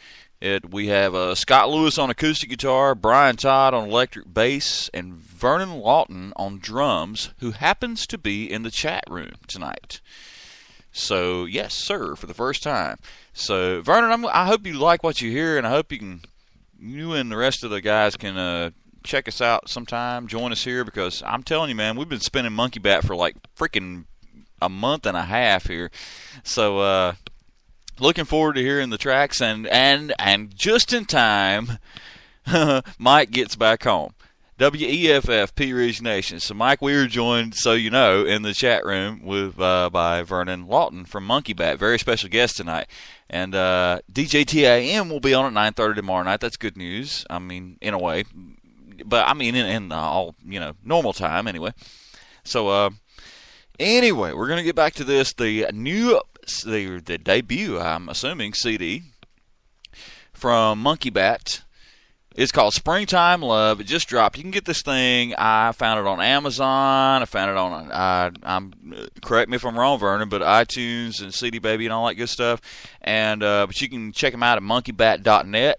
We have Scott Lewis on acoustic guitar, Brian Todd on electric bass, and Vernon Lawton on drums, who happens to be in the chat room tonight. So, yes, sir, for the first time. So, Vernon, I hope you like what you hear, and I hope you and the rest of the guys can check us out sometime. Join us here because I'm telling you, man, we've been spinning Monkey Bat for like freaking a month and a half here. So looking forward to hearing the tracks, and just in time, Mike gets back home. WEFF P Ridge Nation. So Mike, we were joined, so you know, in the chat room with by Vernon Lawton from Monkey Bat, very special guest tonight. And DJ TAM will be on at 9:30 tomorrow night. That's good news. I mean, in a way, but I mean in all, you know, normal time anyway. So anyway, we're gonna get back to this. The debut, I'm assuming, CD from Monkey Bat. It's called Springtime Love. It just dropped. You can get this thing. I found it on Amazon. I found it on, correct me if I'm wrong, Vernon, but iTunes and CD Baby and all that good stuff. And but you can check them out at monkeybat.net.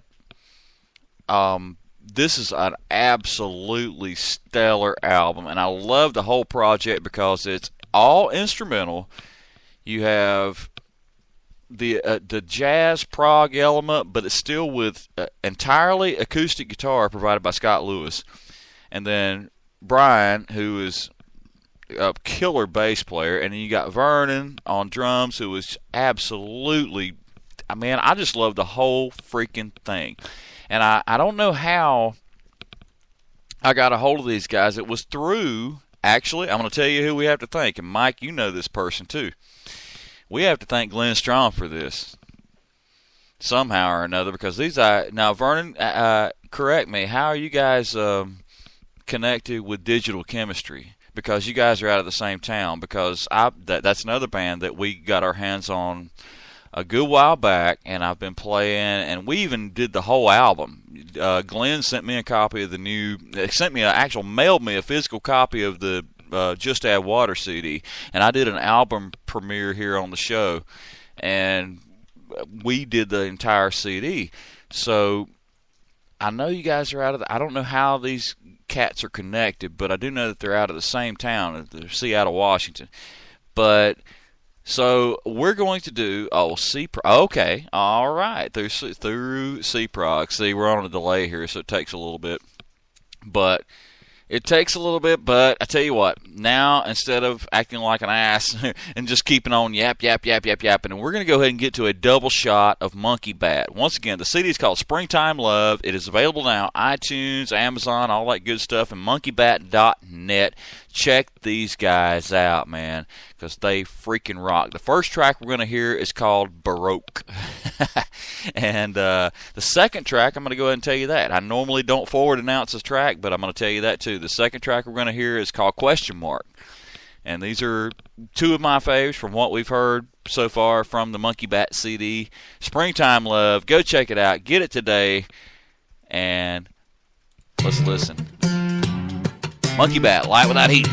This is an absolutely stellar album, and I love the whole project because it's all instrumental. You have the jazz prog element, but it's still with entirely acoustic guitar provided by Scott Lewis, and then Brian, who is a killer bass player, and then you got Vernon on drums, who is absolutely, I mean, I just love the whole freaking thing. And I don't know how I got a hold of these guys. It was through, actually, I'm going to tell you who we have to thank, and Mike, you know this person too. We have to thank Glenn Strong for this somehow or another, because these now Vernon, correct me, how are you guys connected with Digital Chemistry? Because you guys are out of the same town. Because that's another band that we got our hands on a good while back, and I've been playing, and we even did the whole album. Glenn sent me a copy of the new, mailed me a physical copy of the Just Add Water CD, and I did an album premiere here on the show, and we did the entire CD. So I know you guys are out of I don't know how these cats are connected, but I do know that they're out of the same town, Seattle, Washington. But so we're going to do okay, all right, through CProg. See, we're on a delay here, so it takes a little bit, but it takes a little bit, but I tell you what, now instead of acting like an ass and just keeping on yapping, and we're going to go ahead and get to a double shot of Monkey Bat. Once again, the CD is called Springtime Love. It is available now, iTunes, Amazon, all that good stuff, and monkeybat.net. Check these guys out, man, because they freaking rock. The first track we're going to hear is called Baroque. And the second track, I'm going to go ahead and tell you that. I normally don't forward announce this track, but I'm going to tell you that too. The second track we're going to hear is called Question Mark. And these are two of my faves from what we've heard so far from the Monkey Bat CD. Springtime Love. Go check it out. Get it today. And let's listen. Monkey Bat, Light Without Heat.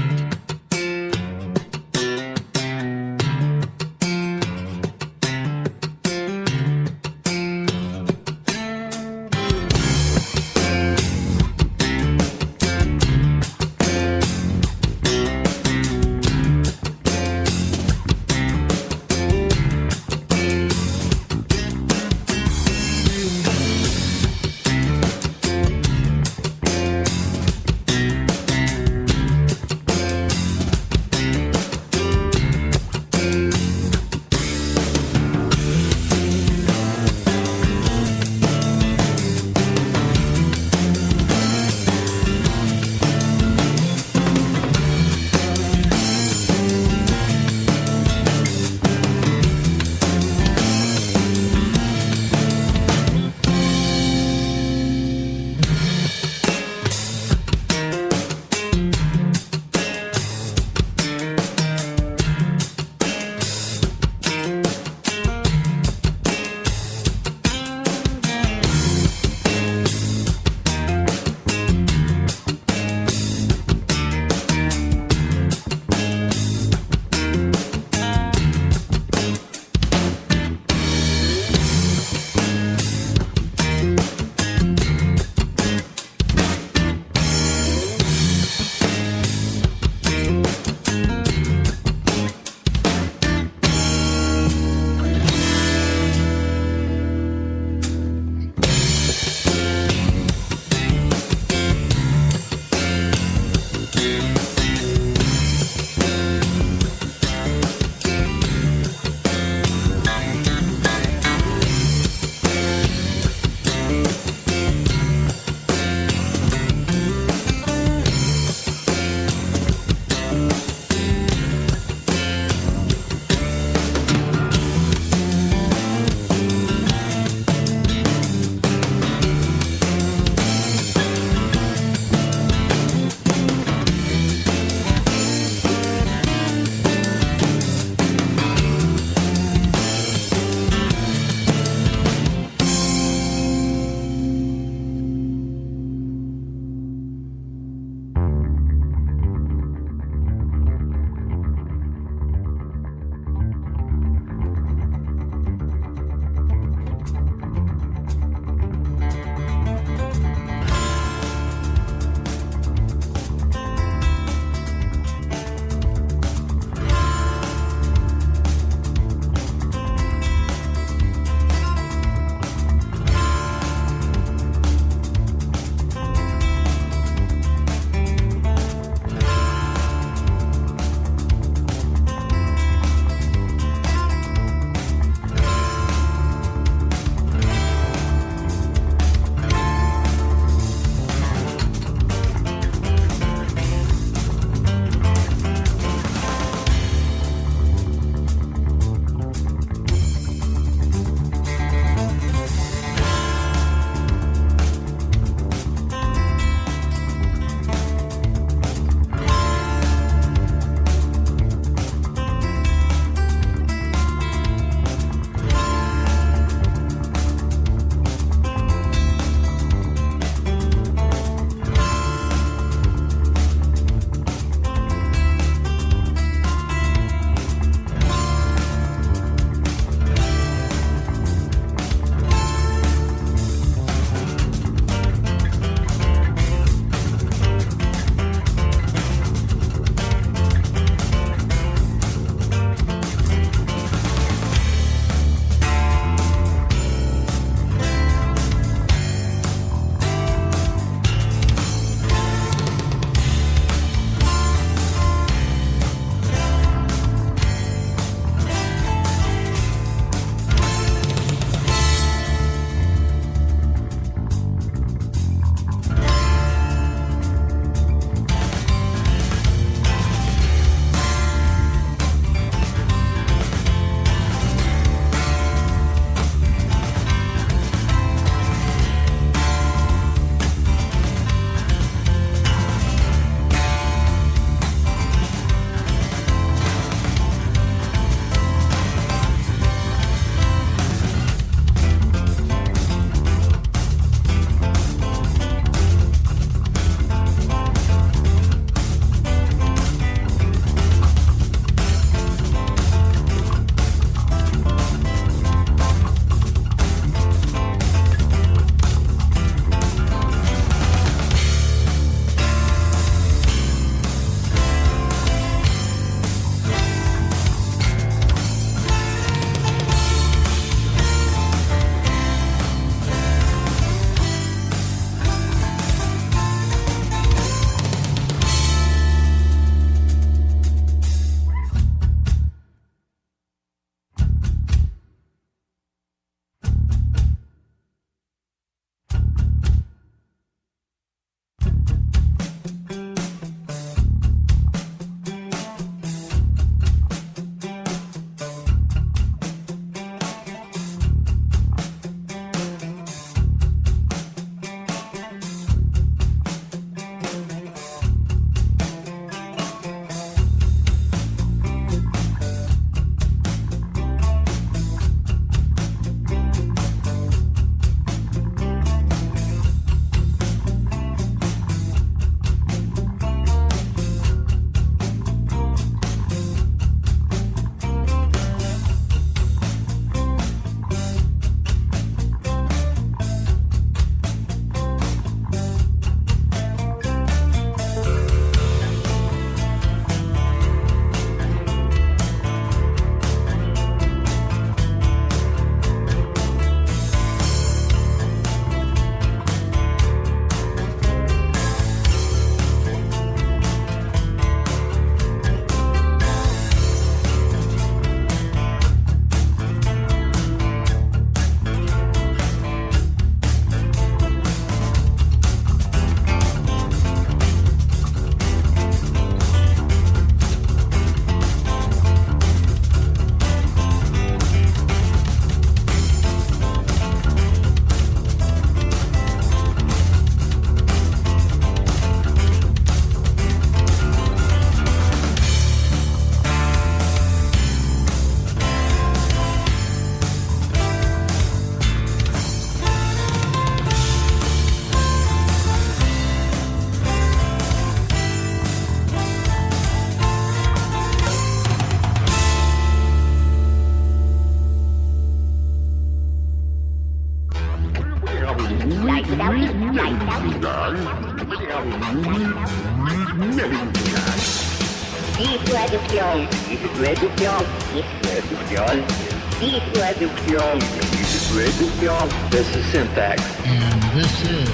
This is Syntax. And this is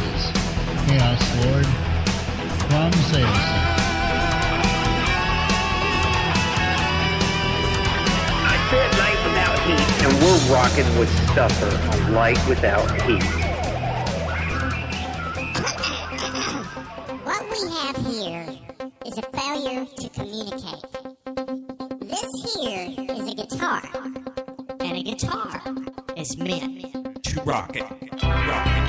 Chaos Lord from Sales. I said light without heat, and we're rocking with Stuffer on Light Without Heat. What we have here is a failure to communicate. This here is a guitar, and a guitar is meant to rock it. Rock it.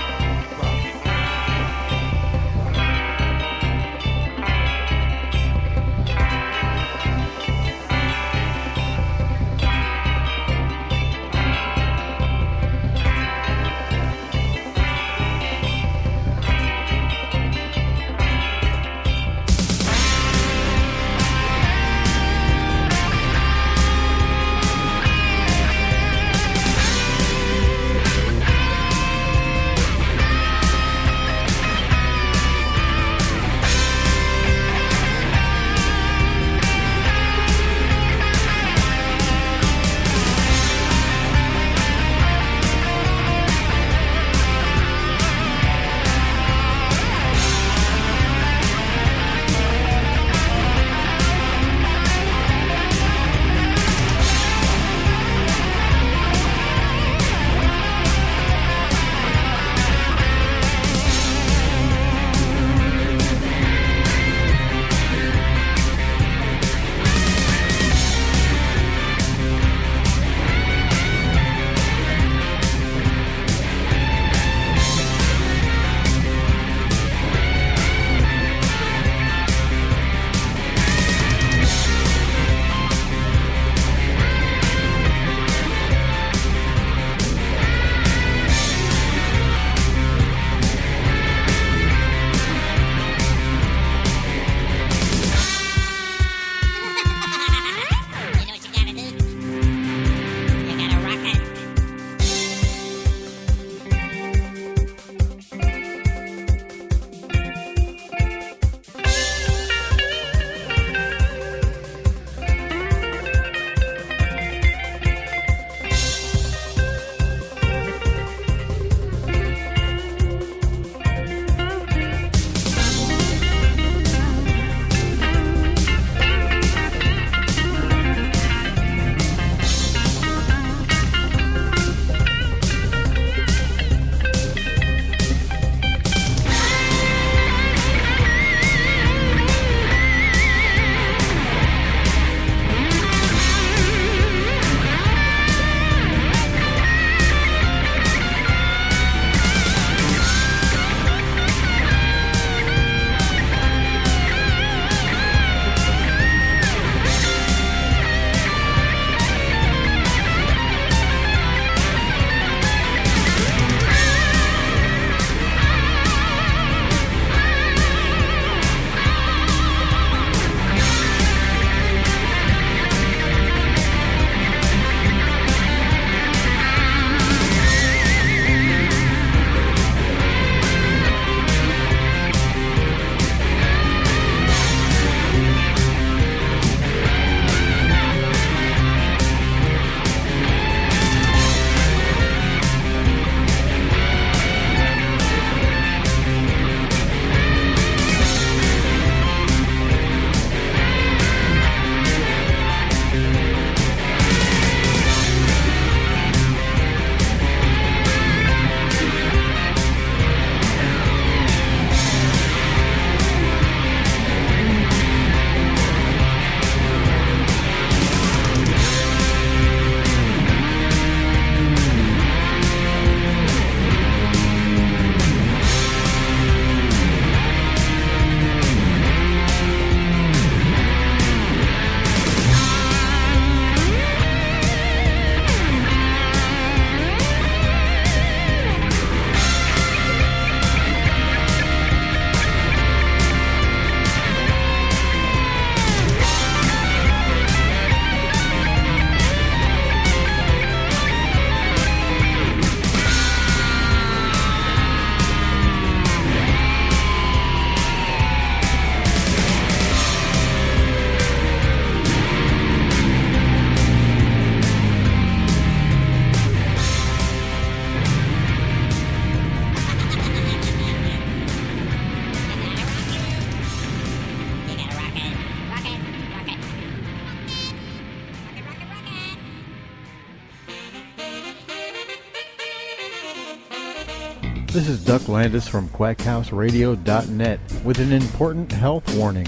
This is Duck Landis from QuackHouseRadio.net with an important health warning.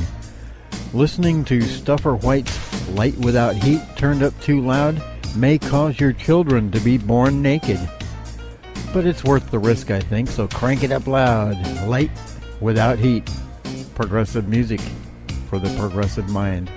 Listening to Stuffer White's Light Without Heat turned up too loud may cause your children to be born naked. But it's worth the risk, I think, so crank it up loud. Light Without Heat. Progressive music for the progressive mind.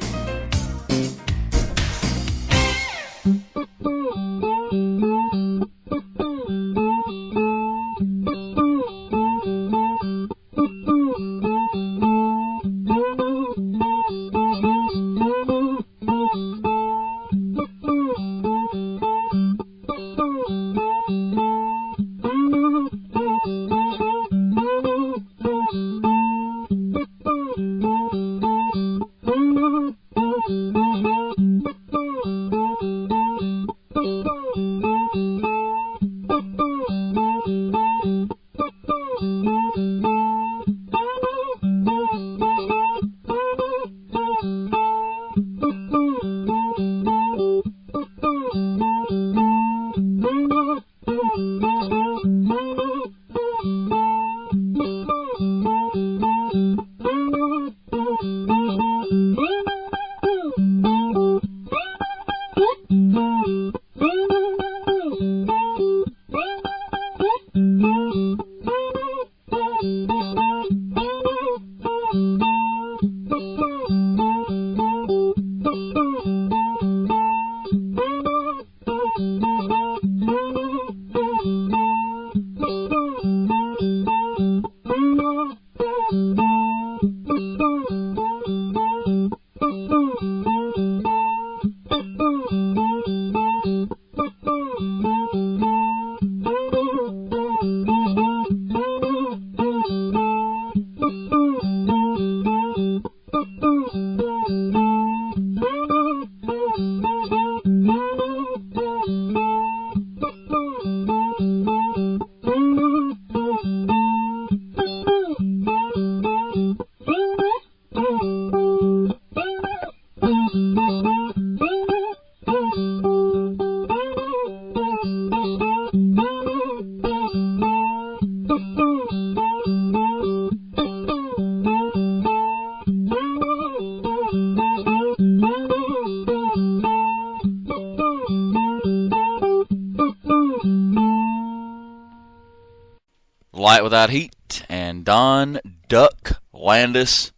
Light Without Heat and Don Duck Landis.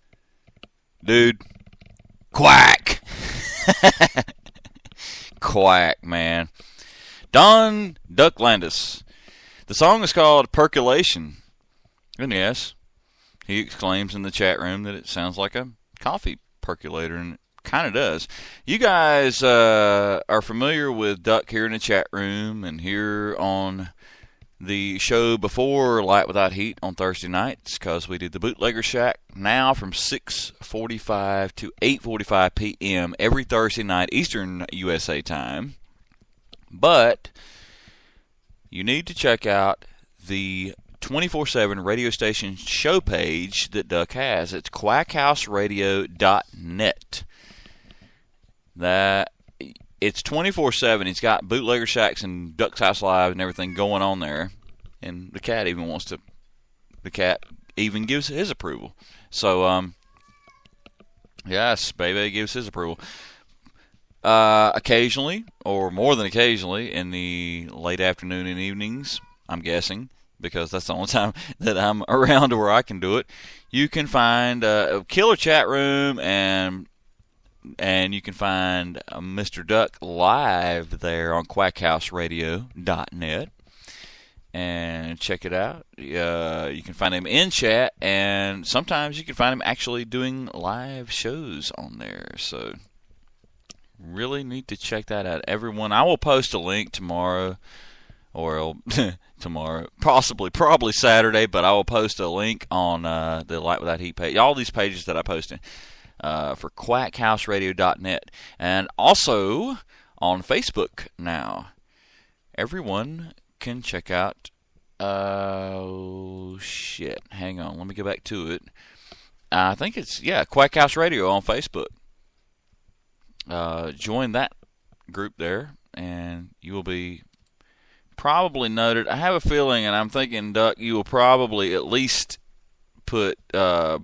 Dude, quack. Quack, man. Don Duck Landis. The song is called Percolation. And yes, he exclaims in the chat room that it sounds like a coffee percolator, and it kind of does. You guys are familiar with Duck here in the chat room and here on the show before Light Without Heat on Thursday nights, because we did the Bootlegger Shack now from 6:45 to 8:45 p.m. every Thursday night Eastern USA time. But you need to check out the 24/7 radio station show page that Duck has. It's quackhouseradio.net. It's 24/7. He's got Bootlegger Shacks and Duck's House Live and everything going on there. And the cat even gives his approval. So, yes, baby gives his approval. Occasionally, or more than occasionally, in the late afternoon and evenings, I'm guessing, because that's the only time that I'm around where I can do it, you can find a killer chat room, and you can find Mr. Duck live there on quackhouseradio.net. And check it out. You can find him in chat, and sometimes you can find him actually doing live shows on there. So really need to check that out, everyone. I will post a link tomorrow, or tomorrow, probably Saturday, but I will post a link on the Light Without Heat page. All these pages that I posted for quackhouseradio.net, and also on Facebook now. Everyone can check out, hang on, let me go back to it. I think it's, Quack House Radio on Facebook. Join that group there, and you will be probably noted. I have a feeling, and I'm thinking, Duck, you will probably at least put if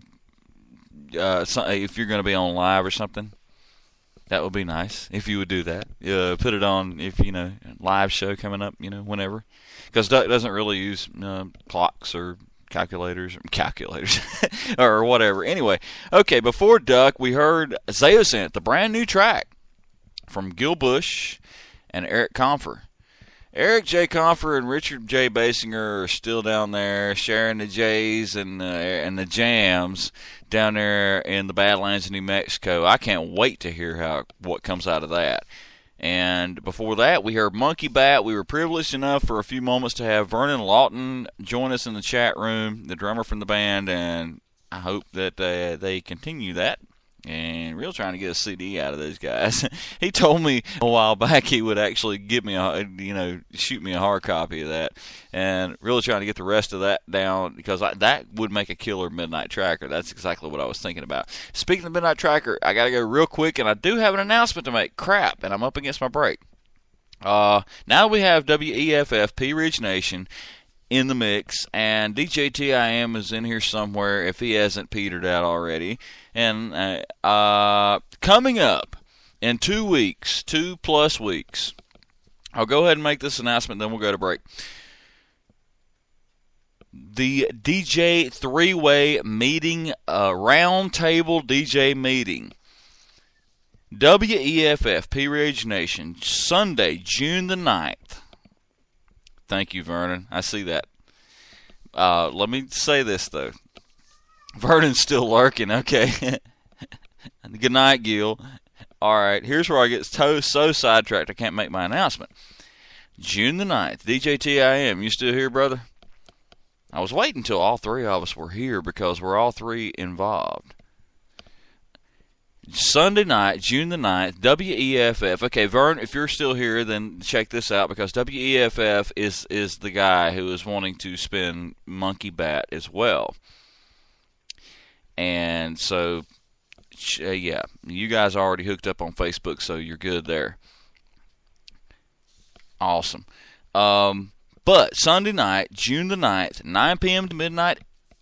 you're going to be on live or something. That would be nice if you would do that. Put it on if, live show coming up, whenever. Because Duck doesn't really use clocks or calculators or whatever. Anyway, okay, before Duck, we heard Zeosynth, the brand new track from Gil Bush and Eric Confer. Eric J. Confer and Richard J. Basinger are still down there sharing the J's and the jams down there in the Badlands of New Mexico. I can't wait to hear what comes out of that. And before that, we heard Monkey Bat. We were privileged enough for a few moments to have Vernon Lawton join us in the chat room, the drummer from the band, and I hope that they continue that. And real trying to get a CD out of those guys. He told me a while back he would actually give me shoot me a hard copy of that, and really trying to get the rest of that down because that would make a killer Midnight Tracker. That's exactly what I was thinking about. Speaking of Midnight Tracker, I gotta go real quick, and I do have an announcement to make. Crap, and I'm up against my break. Now we have WEFF P Ridge Nation in the mix, and DJ TIM is in here somewhere if he hasn't petered out already. And coming up in 2 weeks, 2+ weeks, I'll go ahead and make this announcement, then we'll go to break. The DJ three-way meeting, roundtable DJ meeting. WEFF P Ridge Nation, Sunday, June the 9th. Thank you, Vernon. I see that. Let me say this, though. Vernon's still lurking. Okay. Good night, Gil. All right. Here's where I get so sidetracked I can't make my announcement. June the 9th. DJ TIM, you still here, brother? I was waiting until all three of us were here because we're all three involved. Sunday night, June the 9th, WEFF. Okay, Vern, if you're still here, then check this out because WEFF is the guy who is wanting to spin Monkey Bat as well. And so, yeah, you guys are already hooked up on Facebook, so you're good there. Awesome. But Sunday night, June the 9th, 9 p.m. to midnight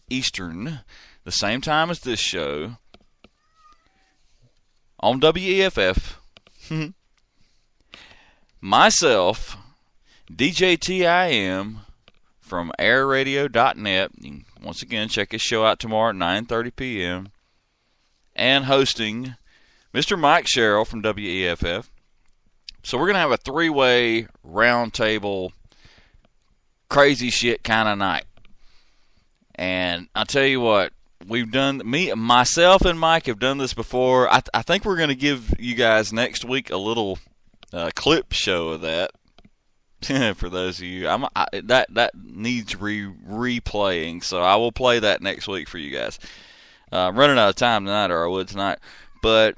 Eastern, the same time as this show, on WEFF, myself, DJ TIM from airradio.net. You can, once again, check his show out tomorrow at 9:30 p.m. And hosting Mr. Mike Sherrill from WEFF. So we're going to have a three-way roundtable crazy shit kind of night. And I'll tell you what, myself and Mike have done this before. I think we're going to give you guys next week a little clip show of that. For those of you, that needs replaying, so I will play that next week for you guys. I'm running out of time tonight, or I would tonight, but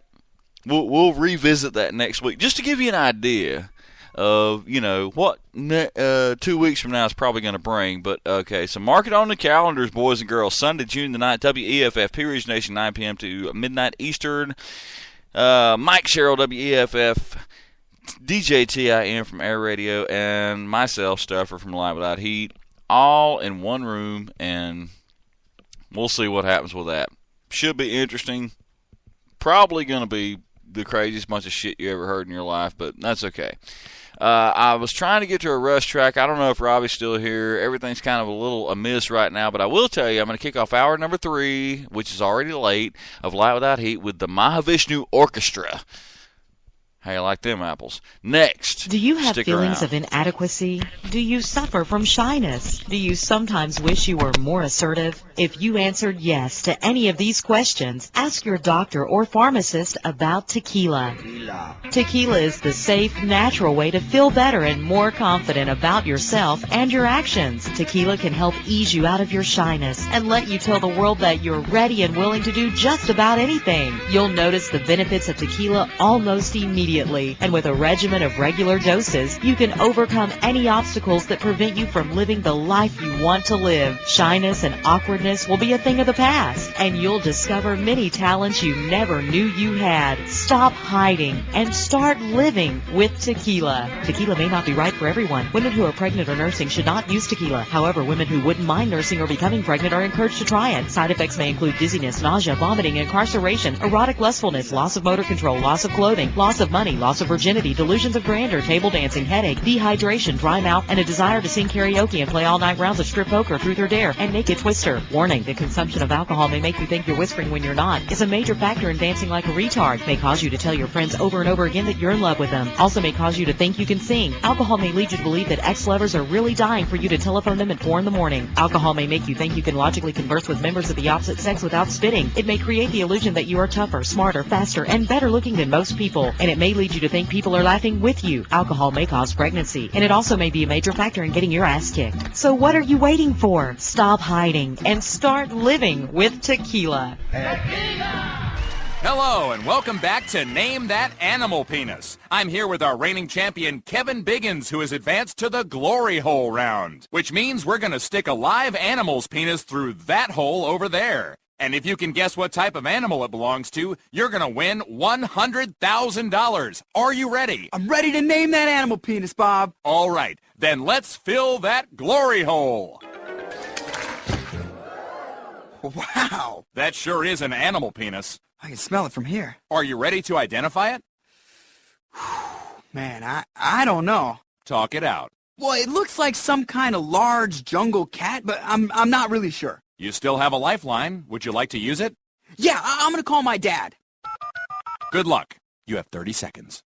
we'll revisit that next week just to give you an idea of what 2 weeks from now is probably going to bring. But okay, so mark it on the calendars, boys and girls. Sunday, June the 9th, WEFF P Ridge Nation, 9 p.m. to midnight Eastern. Mike Sherrill, WEFF, DJ TIM from Air Radio, and myself, Stuffer from Light Without Heat, all in one room, and we'll see what happens with that. Should be interesting. Probably going to be the craziest bunch of shit you ever heard in your life, but that's okay. I was trying to get to a rush track. I don't know if Robbie's still here. Everything's kind of a little amiss right now, but I will tell you I'm going to kick off hour number 3, which is already late, of Light Without Heat with the Mahavishnu Orchestra. How you like them apples? Next. Do you have Stick feelings around. of inadequacy? Do you suffer from shyness? Do you sometimes wish you were more assertive? If you answered yes to any of these questions, ask your doctor or pharmacist about tequila. Tequila is the safe, natural way to feel better and more confident about yourself and your actions. Tequila can help ease you out of your shyness and let you tell the world that you're ready and willing to do just about anything. You'll notice the benefits of tequila almost immediately immediately. And with a regimen of regular doses, you can overcome any obstacles that prevent you from living the life you want to live. Shyness and awkwardness will be a thing of the past, and you'll discover many talents you never knew you had. Stop hiding and start living with tequila. Tequila may not be right for everyone. Women who are pregnant or nursing should not use tequila. However, women who wouldn't mind nursing or becoming pregnant are encouraged to try it. Side effects may include dizziness, nausea, vomiting, incarceration, erotic lustfulness, loss of motor control, loss of clothing, loss of money, loss of virginity, delusions of grandeur, table dancing, headache, dehydration, dry mouth, and a desire to sing karaoke and play all-night rounds of strip poker, truth or dare, and naked twister. Warning, the consumption of alcohol may make you think you're whispering when you're not. Is a major factor in dancing like a retard. May cause you to tell your friends over and over again that you're in love with them. Also may cause you to think you can sing. Alcohol may lead you to believe that ex-lovers are really dying for you to telephone them at 4 in the morning. Alcohol may make you think you can logically converse with members of the opposite sex without spitting. It may create the illusion that you are tougher, smarter, faster, and better looking than most people. And it may lead you to think people are laughing with you. Alcohol may cause pregnancy. And it also may be a major factor in getting your ass kicked. So what are you waiting for? Stop hiding and start living with tequila. Hello, and welcome back to Name That Animal Penis. I'm here with our reigning champion, Kevin Biggins, who has advanced to the Glory Hole round, which means we're going to stick a live animal's penis through that hole over there. And if you can guess what type of animal it belongs to, you're going to win $100,000. Are you ready? I'm ready to name that animal penis, Bob. All right, then let's fill that glory hole. Wow. That sure is an animal penis. I can smell it from here. Are you ready to identify it? Man, I don't know. Talk it out. Well, it looks like some kind of large jungle cat, but I'm not really sure. You still have a lifeline. Would you like to use it? Yeah, I'm going to call my dad. Good luck. You have 30 seconds.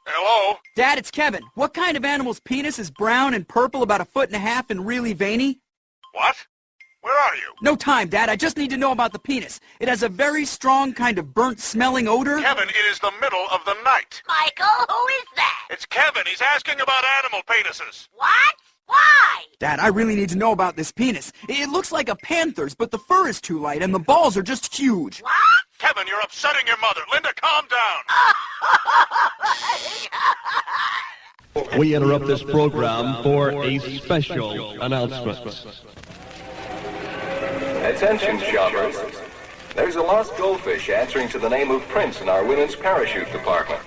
Hello? Dad, it's Kevin. What kind of animal's penis is brown and purple, about 1.5 feet and really veiny? What? Where are you? No time, Dad. I just need to know about the penis. It has a very strong kind of burnt-smelling odor. Kevin, it is the middle of the night. Michael, who is that? It's Kevin. He's asking about animal penises. What? Why? Dad, I really need to know about this penis. It looks like a panther's, but the fur is too light and the balls are just huge. What? Kevin, you're upsetting your mother. Linda, calm down. We interrupt this program for a special announcement. Attention, shoppers. There's a lost goldfish answering to the name of Prince in our women's parachute department.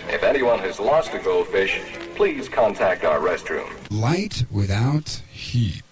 If anyone has lost a goldfish, please contact our restroom. Light without heat.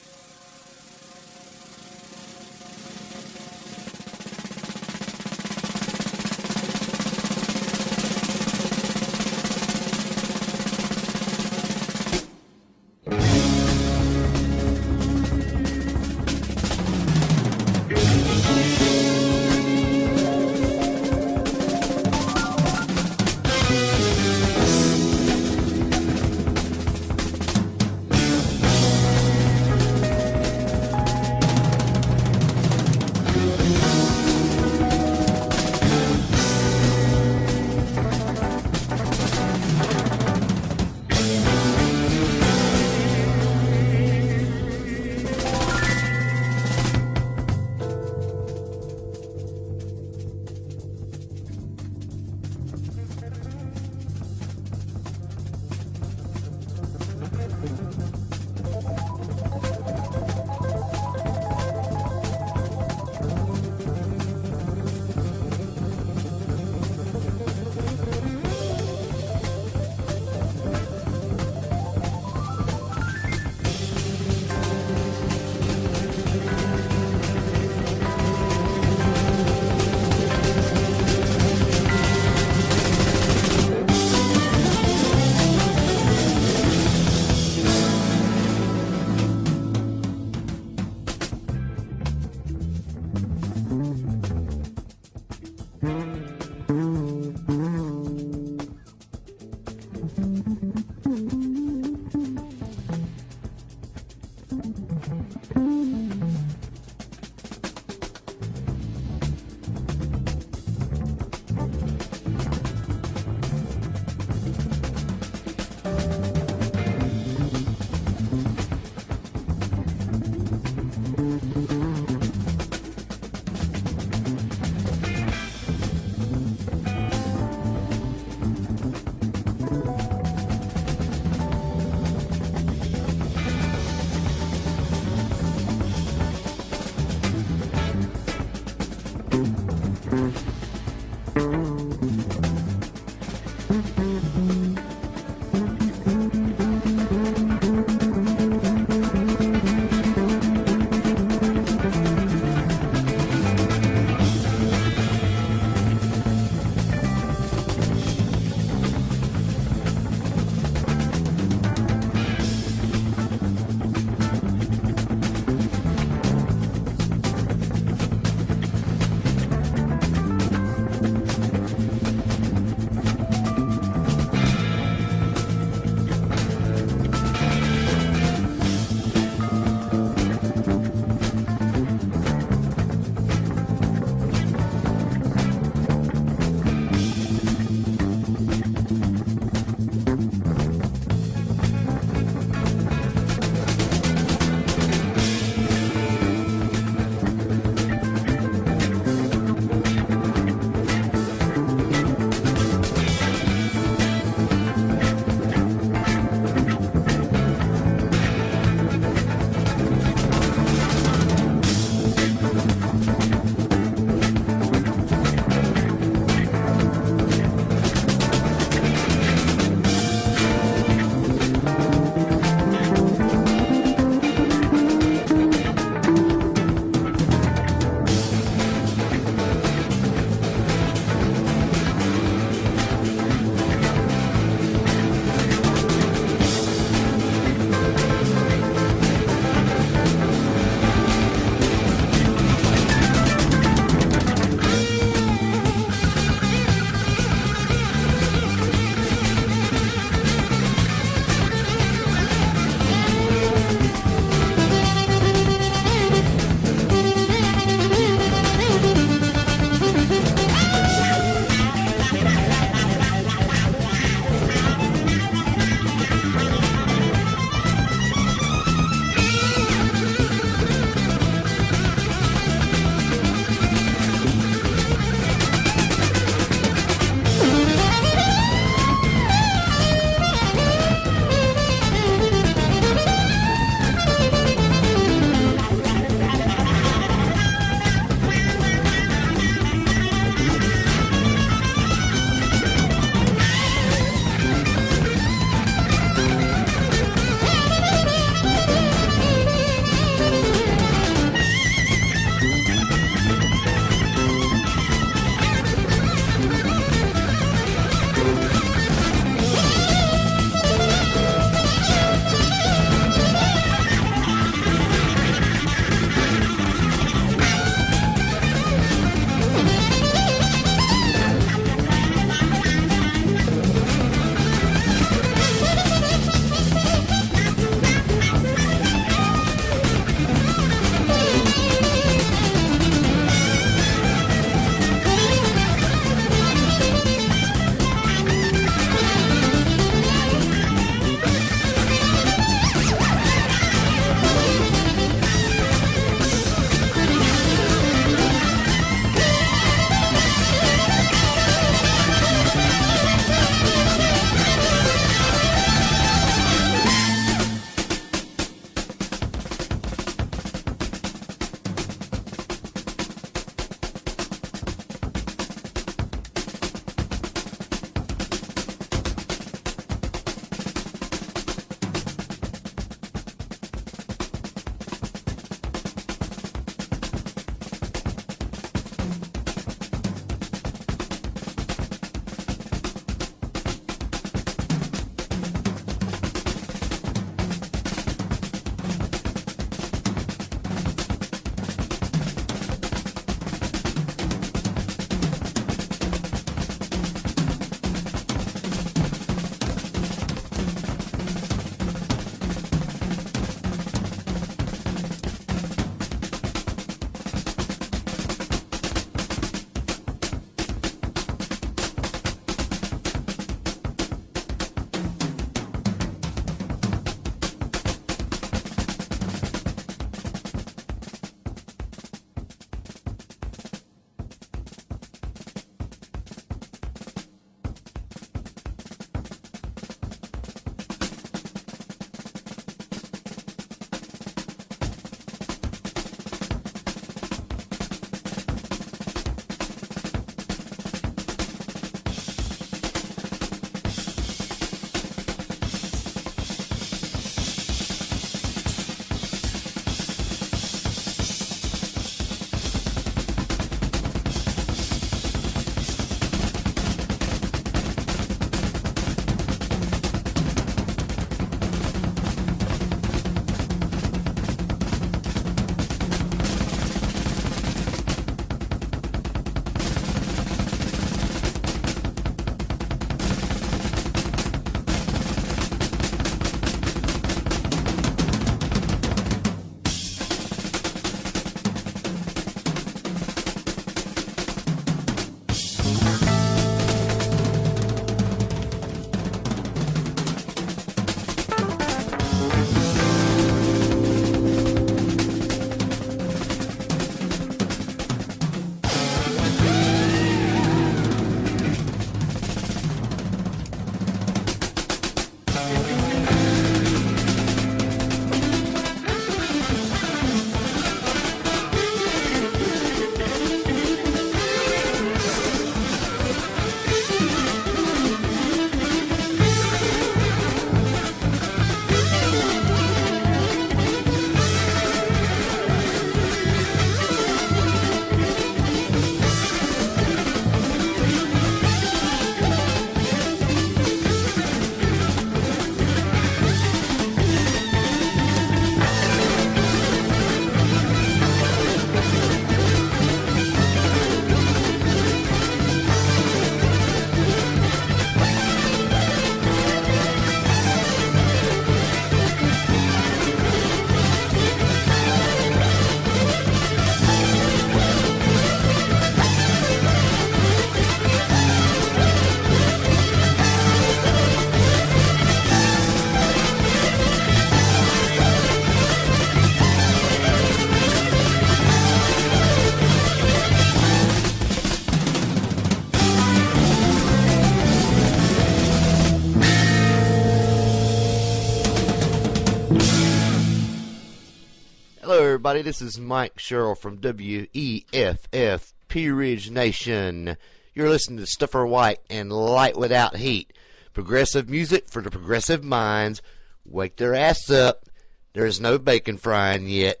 everybody. This is Mike Sherrill from WEFF Pea Ridge Nation. You're listening to Stuffer White and Light Without Heat. Progressive music for the progressive minds. Wake their ass up. There's no bacon frying yet.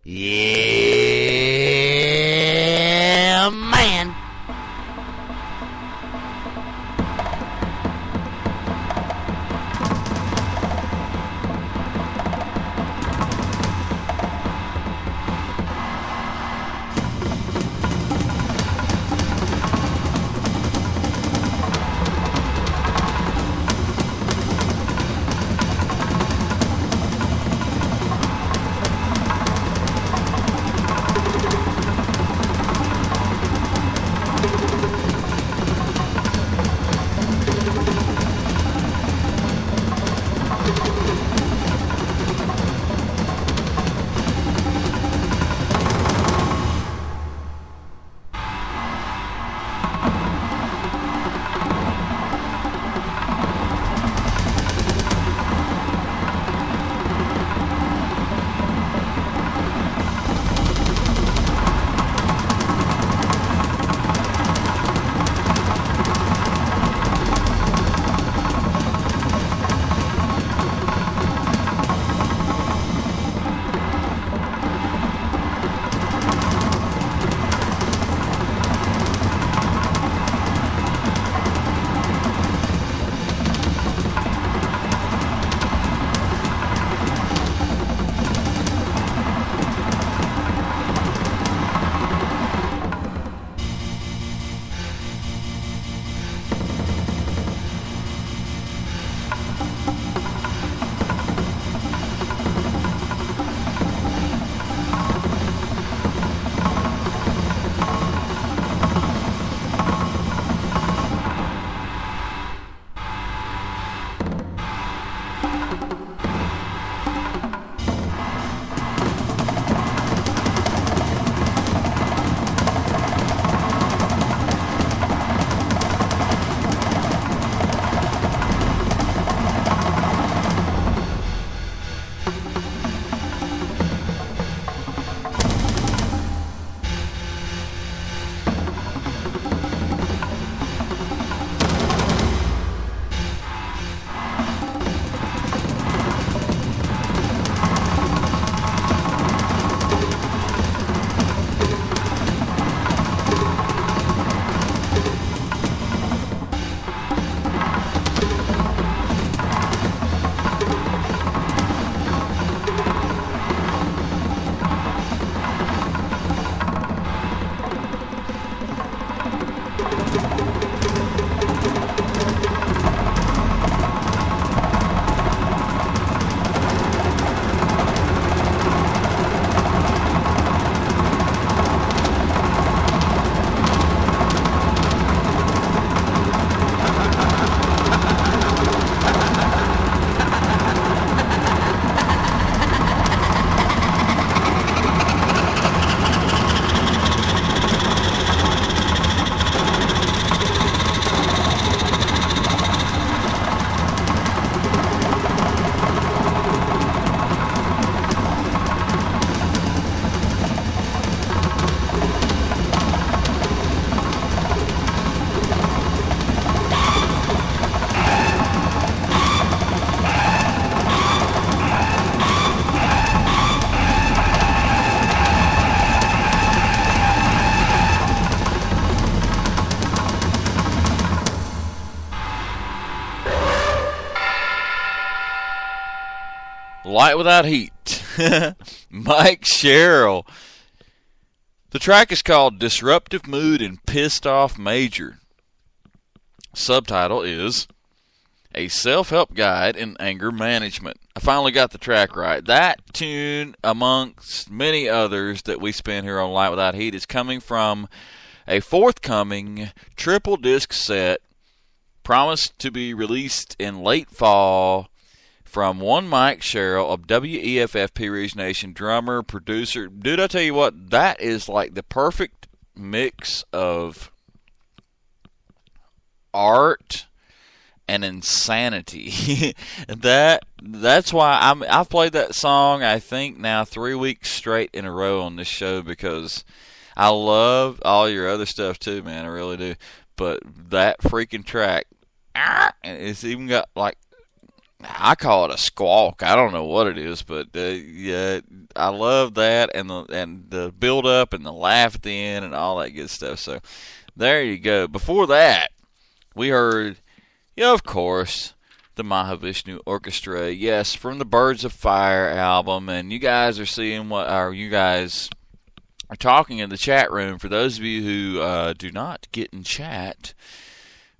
Yeah, man. Light Without Heat. Mike Sherrill. The track is called Disruptive Mood and Pissed Off Major. Subtitle is A Self-Help Guide in Anger Management. I finally got the track right. That tune, amongst many others that we spin here on Light Without Heat, is coming from a forthcoming triple disc set promised to be released in late fall from one Mike Sherrill of WEFF Pea Ridge Nation, drummer, producer. Dude, I tell you what, that is like the perfect mix of art and insanity. That's why I've played that song, I think, now 3 weeks straight in a row on this show, because I love all your other stuff too, man. I really do. But that freaking track, it's even got, like, I call it a squawk. I don't know what it is, but yeah, I love that, and the build up and the laugh at the end and all that good stuff. So there you go. Before that, we heard, of course, the Mahavishnu Orchestra. Yes, from the Birds of Fire album, and you guys are seeing you guys are talking in the chat room. For those of you who do not get in chat,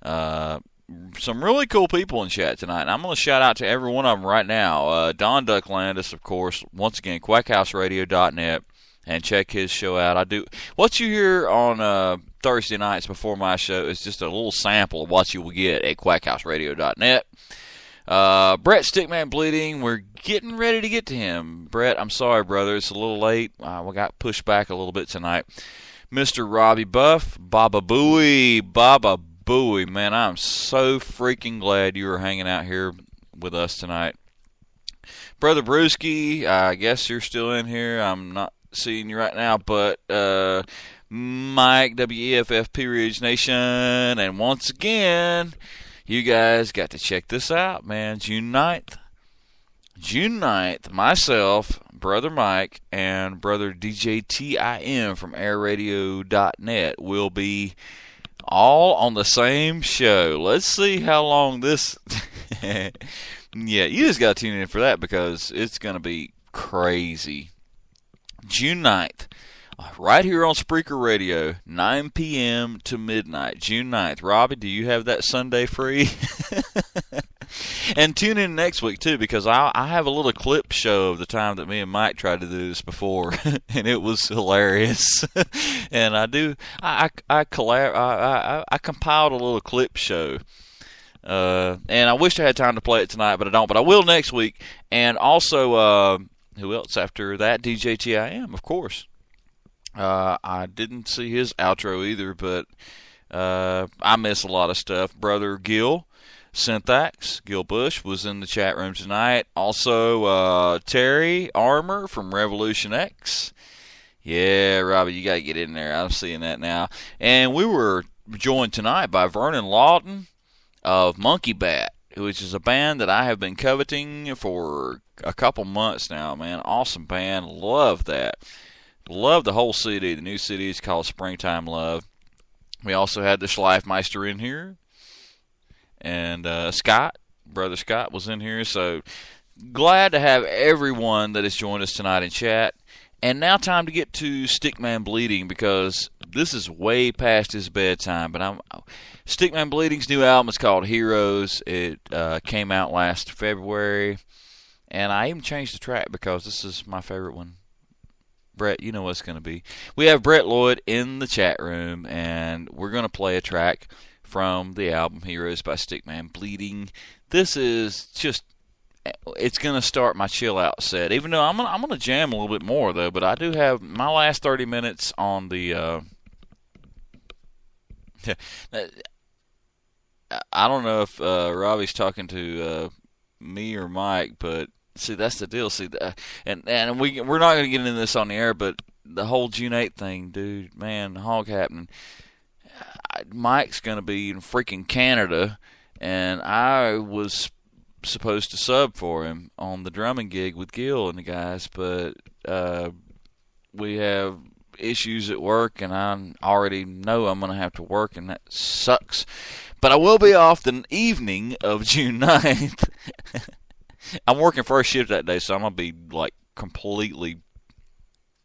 some really cool people in chat tonight, and I'm going to shout out to every one of them right now. Don Ducklandis, of course, once again, quackhouseradio.net, and check his show out. What you hear on Thursday nights before my show is just a little sample of what you will get at quackhouseradio.net. Brett Stickman Bleeding, we're getting ready to get to him. Brett, I'm sorry, brother, it's a little late. We got pushed back a little bit tonight. Mr. Robbie Buff, Baba Booey, man, I'm so freaking glad you were hanging out here with us tonight. Brother Brewski, I guess you're still in here. I'm not seeing you right now, but Mike, WEFF Peerage Nation, and once again, you guys got to check this out, man. June 9th, myself, Brother Mike, and Brother DJ TIM from airradio.net will be all on the same show. Let's see how long this... Yeah, you just got to tune in for that, because it's going to be crazy. June 9th, right here on Spreaker Radio, 9 p.m. to midnight. June 9th. Robbie, do you have that Sunday free? And tune in next week, too, because I have a little clip show of the time that me and Mike tried to do this before, and it was hilarious. And I compiled a little clip show. And I wish I had time to play it tonight, but I don't. But I will next week. And also, who else after that? DJ TIM, of course. I didn't see his outro either, but I miss a lot of stuff. Brother Gil Synthax, Gil Bush, was in the chat room tonight. Also, Terry Armour from Revolution X. Yeah, Robbie, you got to get in there. I'm seeing that now. And we were joined tonight by Vernon Lawton of Monkey Bat, which is a band that I have been coveting for a couple months now, man. Awesome band. Love that. Love the whole CD. The new CD is called Springtime Love. We also had the Schleifmeister in here. And Brother Scott was in here. So glad to have everyone that has joined us tonight in chat. And now time to get to Stickman Bleeding, because this is way past his bedtime. But Stickman Bleeding's new album is called Heroes. It came out last February. And I even changed the track because this is my favorite one. Brett, you know what it's going to be. We have Brett Lloyd in the chat room, and we're going to play a track from the album Heroes by Stickman Bleeding. This is just, it's going to start my chill out set, even though I'm going to jam a little bit more, though. But I do have my last 30 minutes on the I don't know if Robbie's talking to me or Mike, but see, that's the deal. See, and we're not going to get into this on the air, but the whole June 8th thing, dude, man, hog happening. Mike's going to be in freaking Canada, and I was supposed to sub for him on the drumming gig with Gil and the guys, but we have issues at work, and I already know I'm going to have to work, and that sucks. But I will be off the evening of June 9th. I'm working first shift that day, so I'm going to be like completely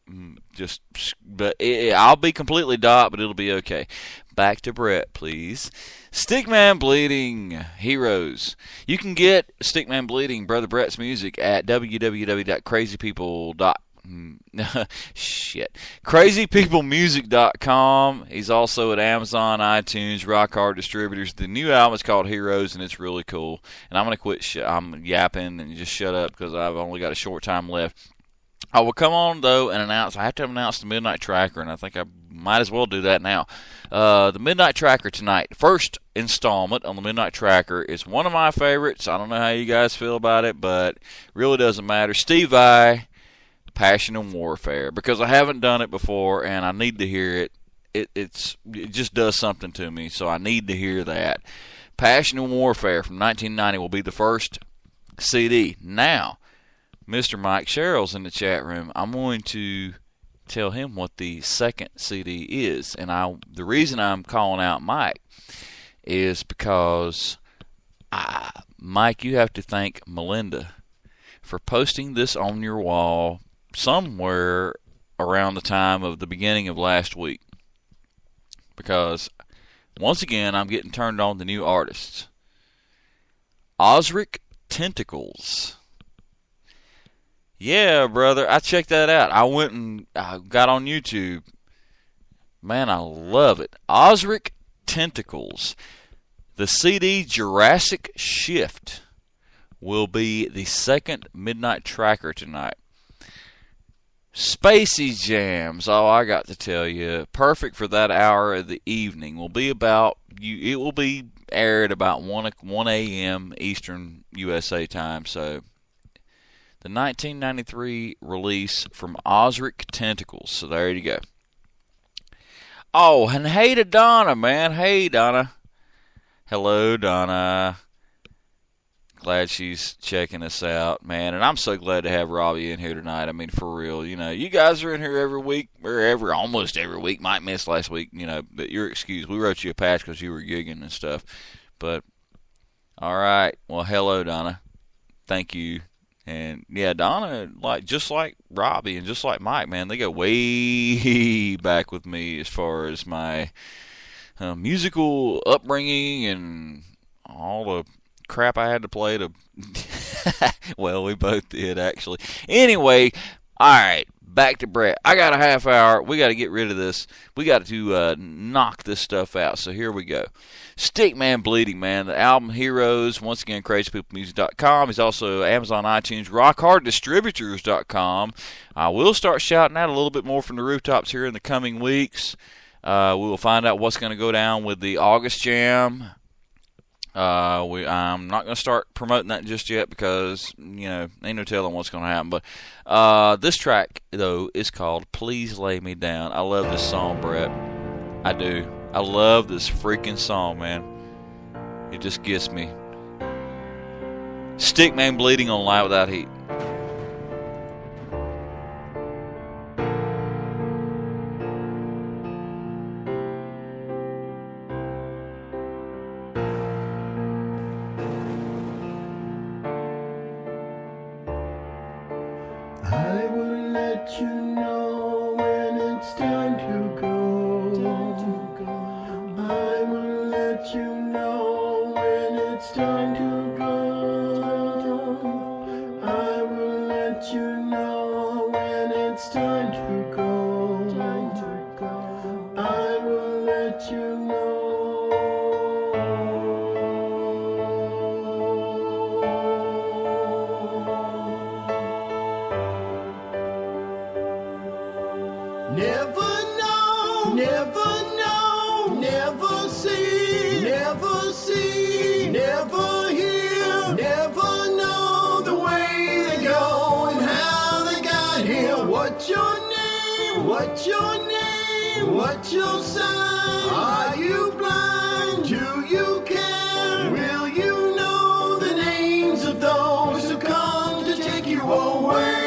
I'll be completely dot, but it'll be okay. Back to Brett, please. Stickman Bleeding, Heroes. You can get Stickman Bleeding, Brother Brett's music at crazypeoplemusic.com. He's also at Amazon, iTunes, Rock Hard Distributors. The new album is called Heroes, and it's really cool. And I'm going to quit I'm yapping and just shut up because I've only got a short time left. I will come on, though, and announce. I have to announce the Midnight Tracker, and I think I might as well do that now. The Midnight Tracker tonight. First installment on the Midnight Tracker is one of my favorites. I don't know how you guys feel about it, but really doesn't matter. Steve Vai, Passion and Warfare, because I haven't done it before and I need to hear it. It just does something to me, so I need to hear that. Passion and Warfare from 1990 will be the first CD. Now, Mr. Mike Sherrill's in the chat room. I'm going to tell him what the second CD is. And the reason I'm calling out Mike is because, Mike, you have to thank Melinda for posting this on your wall somewhere around the time of the beginning of last week. Because, once again, I'm getting turned on to new artists. Osric Tentacles. Yeah, brother, I checked that out. I went and got on YouTube. Man, I love it. Osric Tentacles. The CD Jurassic Shift will be the second Midnight Tracker tonight. Spacey Jams, oh, I got to tell you, perfect for that hour of the evening. Will be about it will be aired about 1 a.m. Eastern USA time. So, the 1993 release from Osric Tentacles. So there you go. Oh, and hey to Donna, man. Hey, Donna. Hello, Donna. Glad she's checking us out, man. And I'm so glad to have Robbie in here tonight. I mean, for real. You know, you guys are in here every week, or almost every week. Might miss last week, you know, but you're excused. We wrote you a patch because you were gigging and stuff. But, all right. Well, hello, Donna. Thank you. And, yeah, Donna, just like Robbie and just like Mike, man, they go way back with me as far as my musical upbringing and all the crap I had to play to well, we both did, actually. Anyway, alright, back to Brett. I got a half hour. We got to get rid of this. We got to knock this stuff out. So here we go. Stickman Bleeding Man, the album Heroes. Once again, crazypeoplemusic.com. He's also Amazon, iTunes, RockHardDistributors.com. I will start shouting out a little bit more from the rooftops here in the coming weeks. We will find out what's going to go down with the August Jam. I'm not going to start promoting that just yet because, you know, ain't no telling what's going to happen. But this track, though, is called Please Lay Me Down. I love this song, Brett. I do. I love this freaking song, man. It just gets me. Stickman Bleeding on Light Without Heat. I will let you know when it's time to go. I will let you know when it's time to go. I will let you know when it's time to go. I will let you know. Never know, never know, never see, never see, never hear, never know the way they go and how they got here. What's your name? What's your name? What's your sign? Are you blind? Do you care? Will you know the names of those who come to take you away?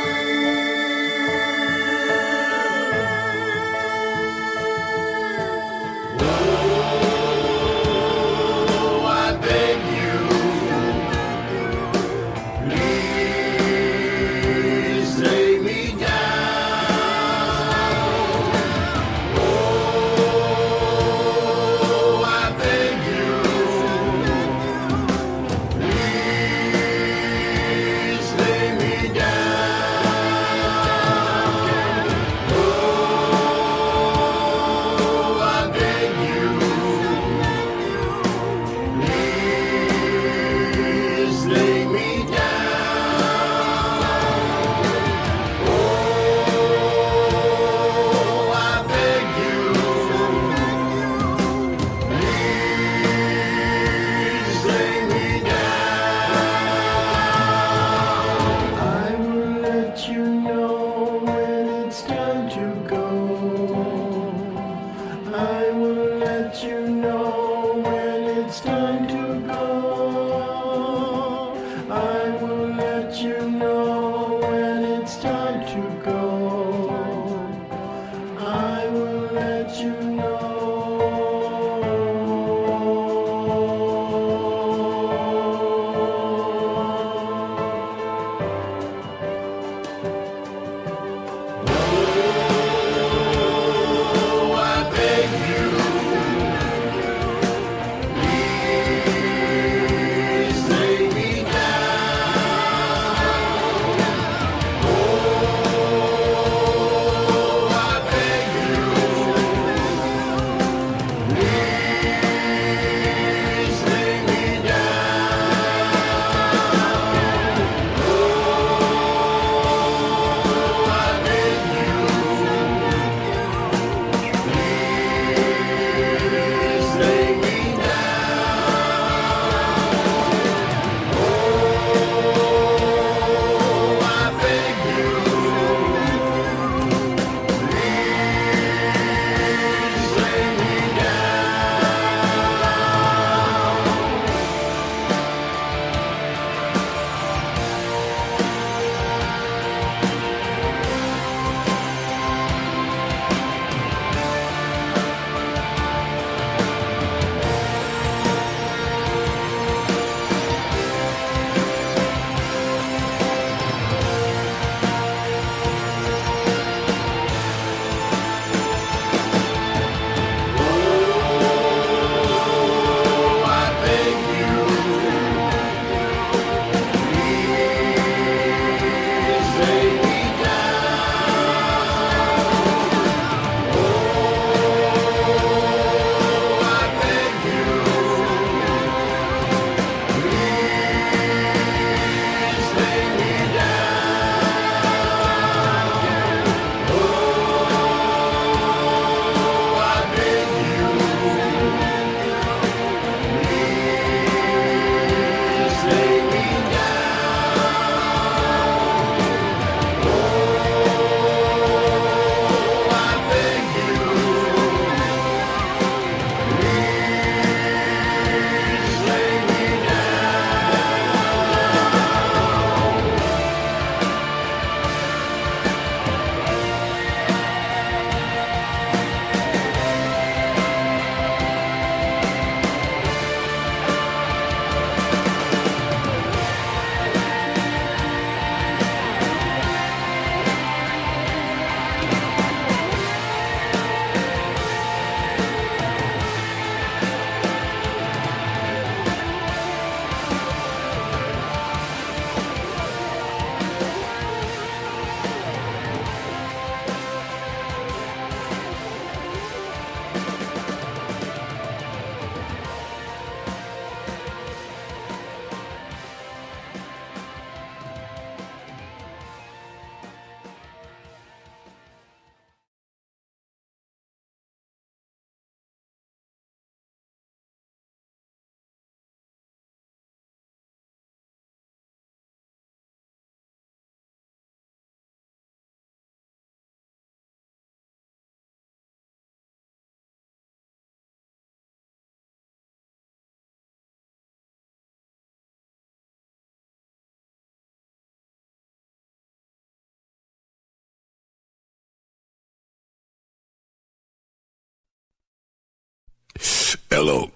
Hello.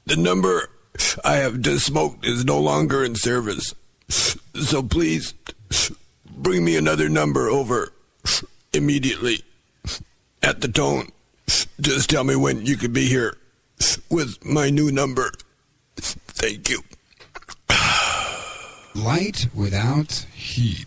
The number I have just smoked is no longer in service. So please bring me another number over immediately. At the tone, just tell me when you could be here with my new number. Thank you. Light without heat.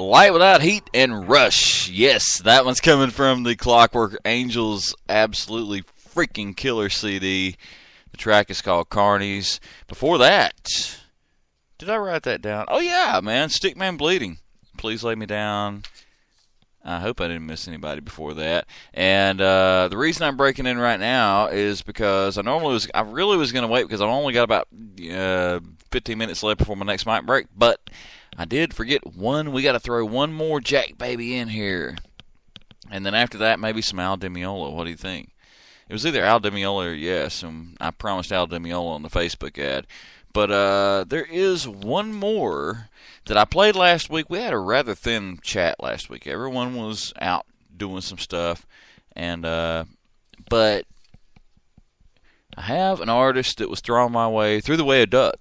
Light Without Heat and Rush. Yes, that one's coming from the Clockwork Angels absolutely freaking killer CD. The track is called Carnies. Before that, did I write that down? Oh, yeah, man. Stickman Bleeding. Please Lay Me Down. I hope I didn't miss anybody before that. And the reason I'm breaking in right now is because I really was going to wait because I've only got about 15 minutes left before my next mic break. But I did forget one. We got to throw one more Jack Baby in here. And then after that, maybe some Al Di Meola. What do you think? It was either Al Di Meola or Yes. And I promised Al Di Meola on the Facebook ad. But there is one more that I played last week. We had a rather thin chat last week. Everyone was out doing some stuff. And but I have an artist that was thrown my way through the way of Duck.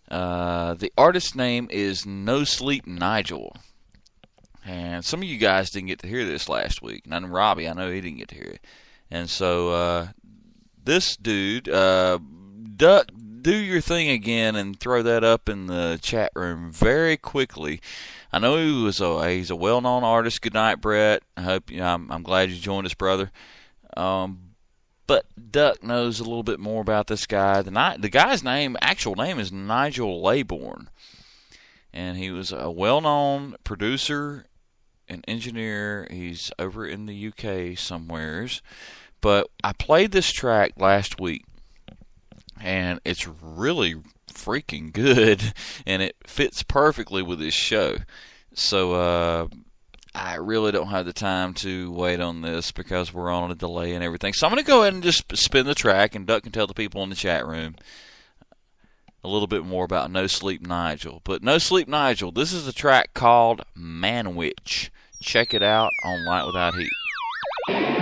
The artist's name is No Sleep Nigel. And some of you guys didn't get to hear this last week. None of Robbie, I know he didn't get to hear it. And so this dude, Duck, do your thing again and throw that up in the chat room very quickly. I know he's a well-known artist. Good night, Brett. I'm glad you joined us, brother. But Duck knows a little bit more about this guy. The guy's actual name is Nigel Laybourne. And he was a well-known producer and engineer. He's over in the UK somewheres. But I played this track last week. And it's really freaking good. And it fits perfectly with this show. So, I really don't have the time to wait on this because we're on a delay and everything. So I'm going to go ahead and just spin the track, and Duck can tell the people in the chat room a little bit more about No Sleep Nigel. But No Sleep Nigel, this is a track called Manwich. Check it out on Light Without Heat. Thank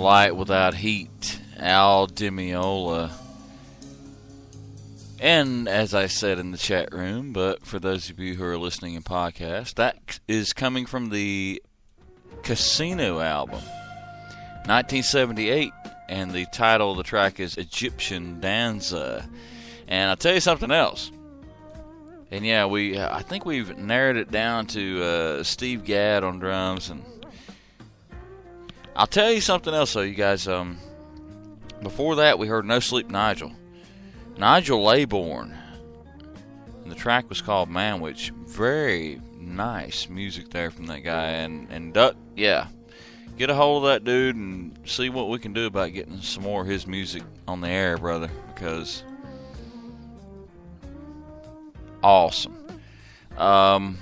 Light Without Heat, Al Di Meola. And as I said in the chat room, but for those of you who are listening in podcast, that is coming from the Casino album, 1978, and the title of the track is Egyptian Danza. And I'll tell you something else. And yeah, I think we've narrowed it down to Steve Gadd on drums, and I'll tell you something else, though, you guys. Before that, we heard No Sleep Nigel Laybourne, and the track was called Manwich. Very nice music there from that guy, and Duck, yeah, get a hold of that dude and see what we can do about getting some more of his music on the air, brother, because awesome. I'm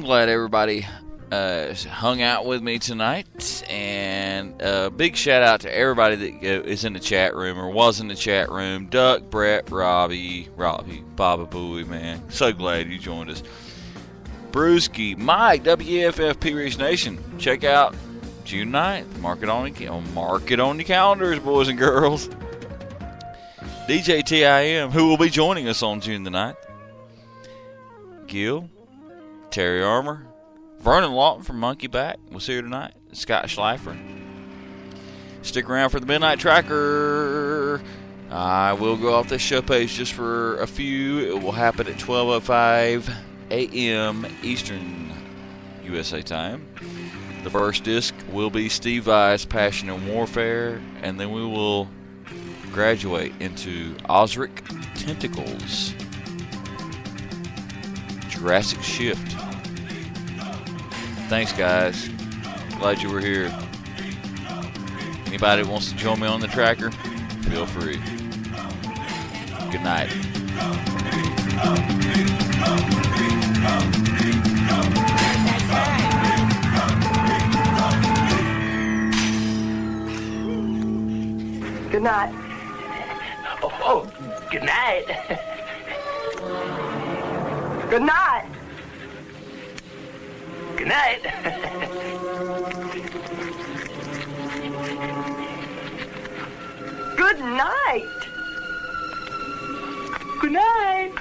glad everybody hung out with me tonight, and big shout out to everybody that is in the chat room or was in the chat room. Duck, Brett, Robbie, Baba Booey, man, so glad you joined us. Brewski, Mike, WFFP Ridge Nation, check out June 9th. Mark it on the calendars, boys and girls. DJ TIM, who will be joining us on June the 9th. Gil, Terry Armour, Vernon Lawton from Monkey Back was here tonight. Scott Schleifer. Stick around for the Midnight Tracker. I will go off this show page just for a few. It will happen at 12:05 a.m. Eastern USA time. The first disc will be Steve Vai's Passion and Warfare, and then we will graduate into Osric Tentacles, Jurassic Shift. Thanks, guys. Glad you were here. Anybody who wants to join me on the tracker, feel free. Good night. Good night. Oh, good night. Good night. Good night. Good night. Good night.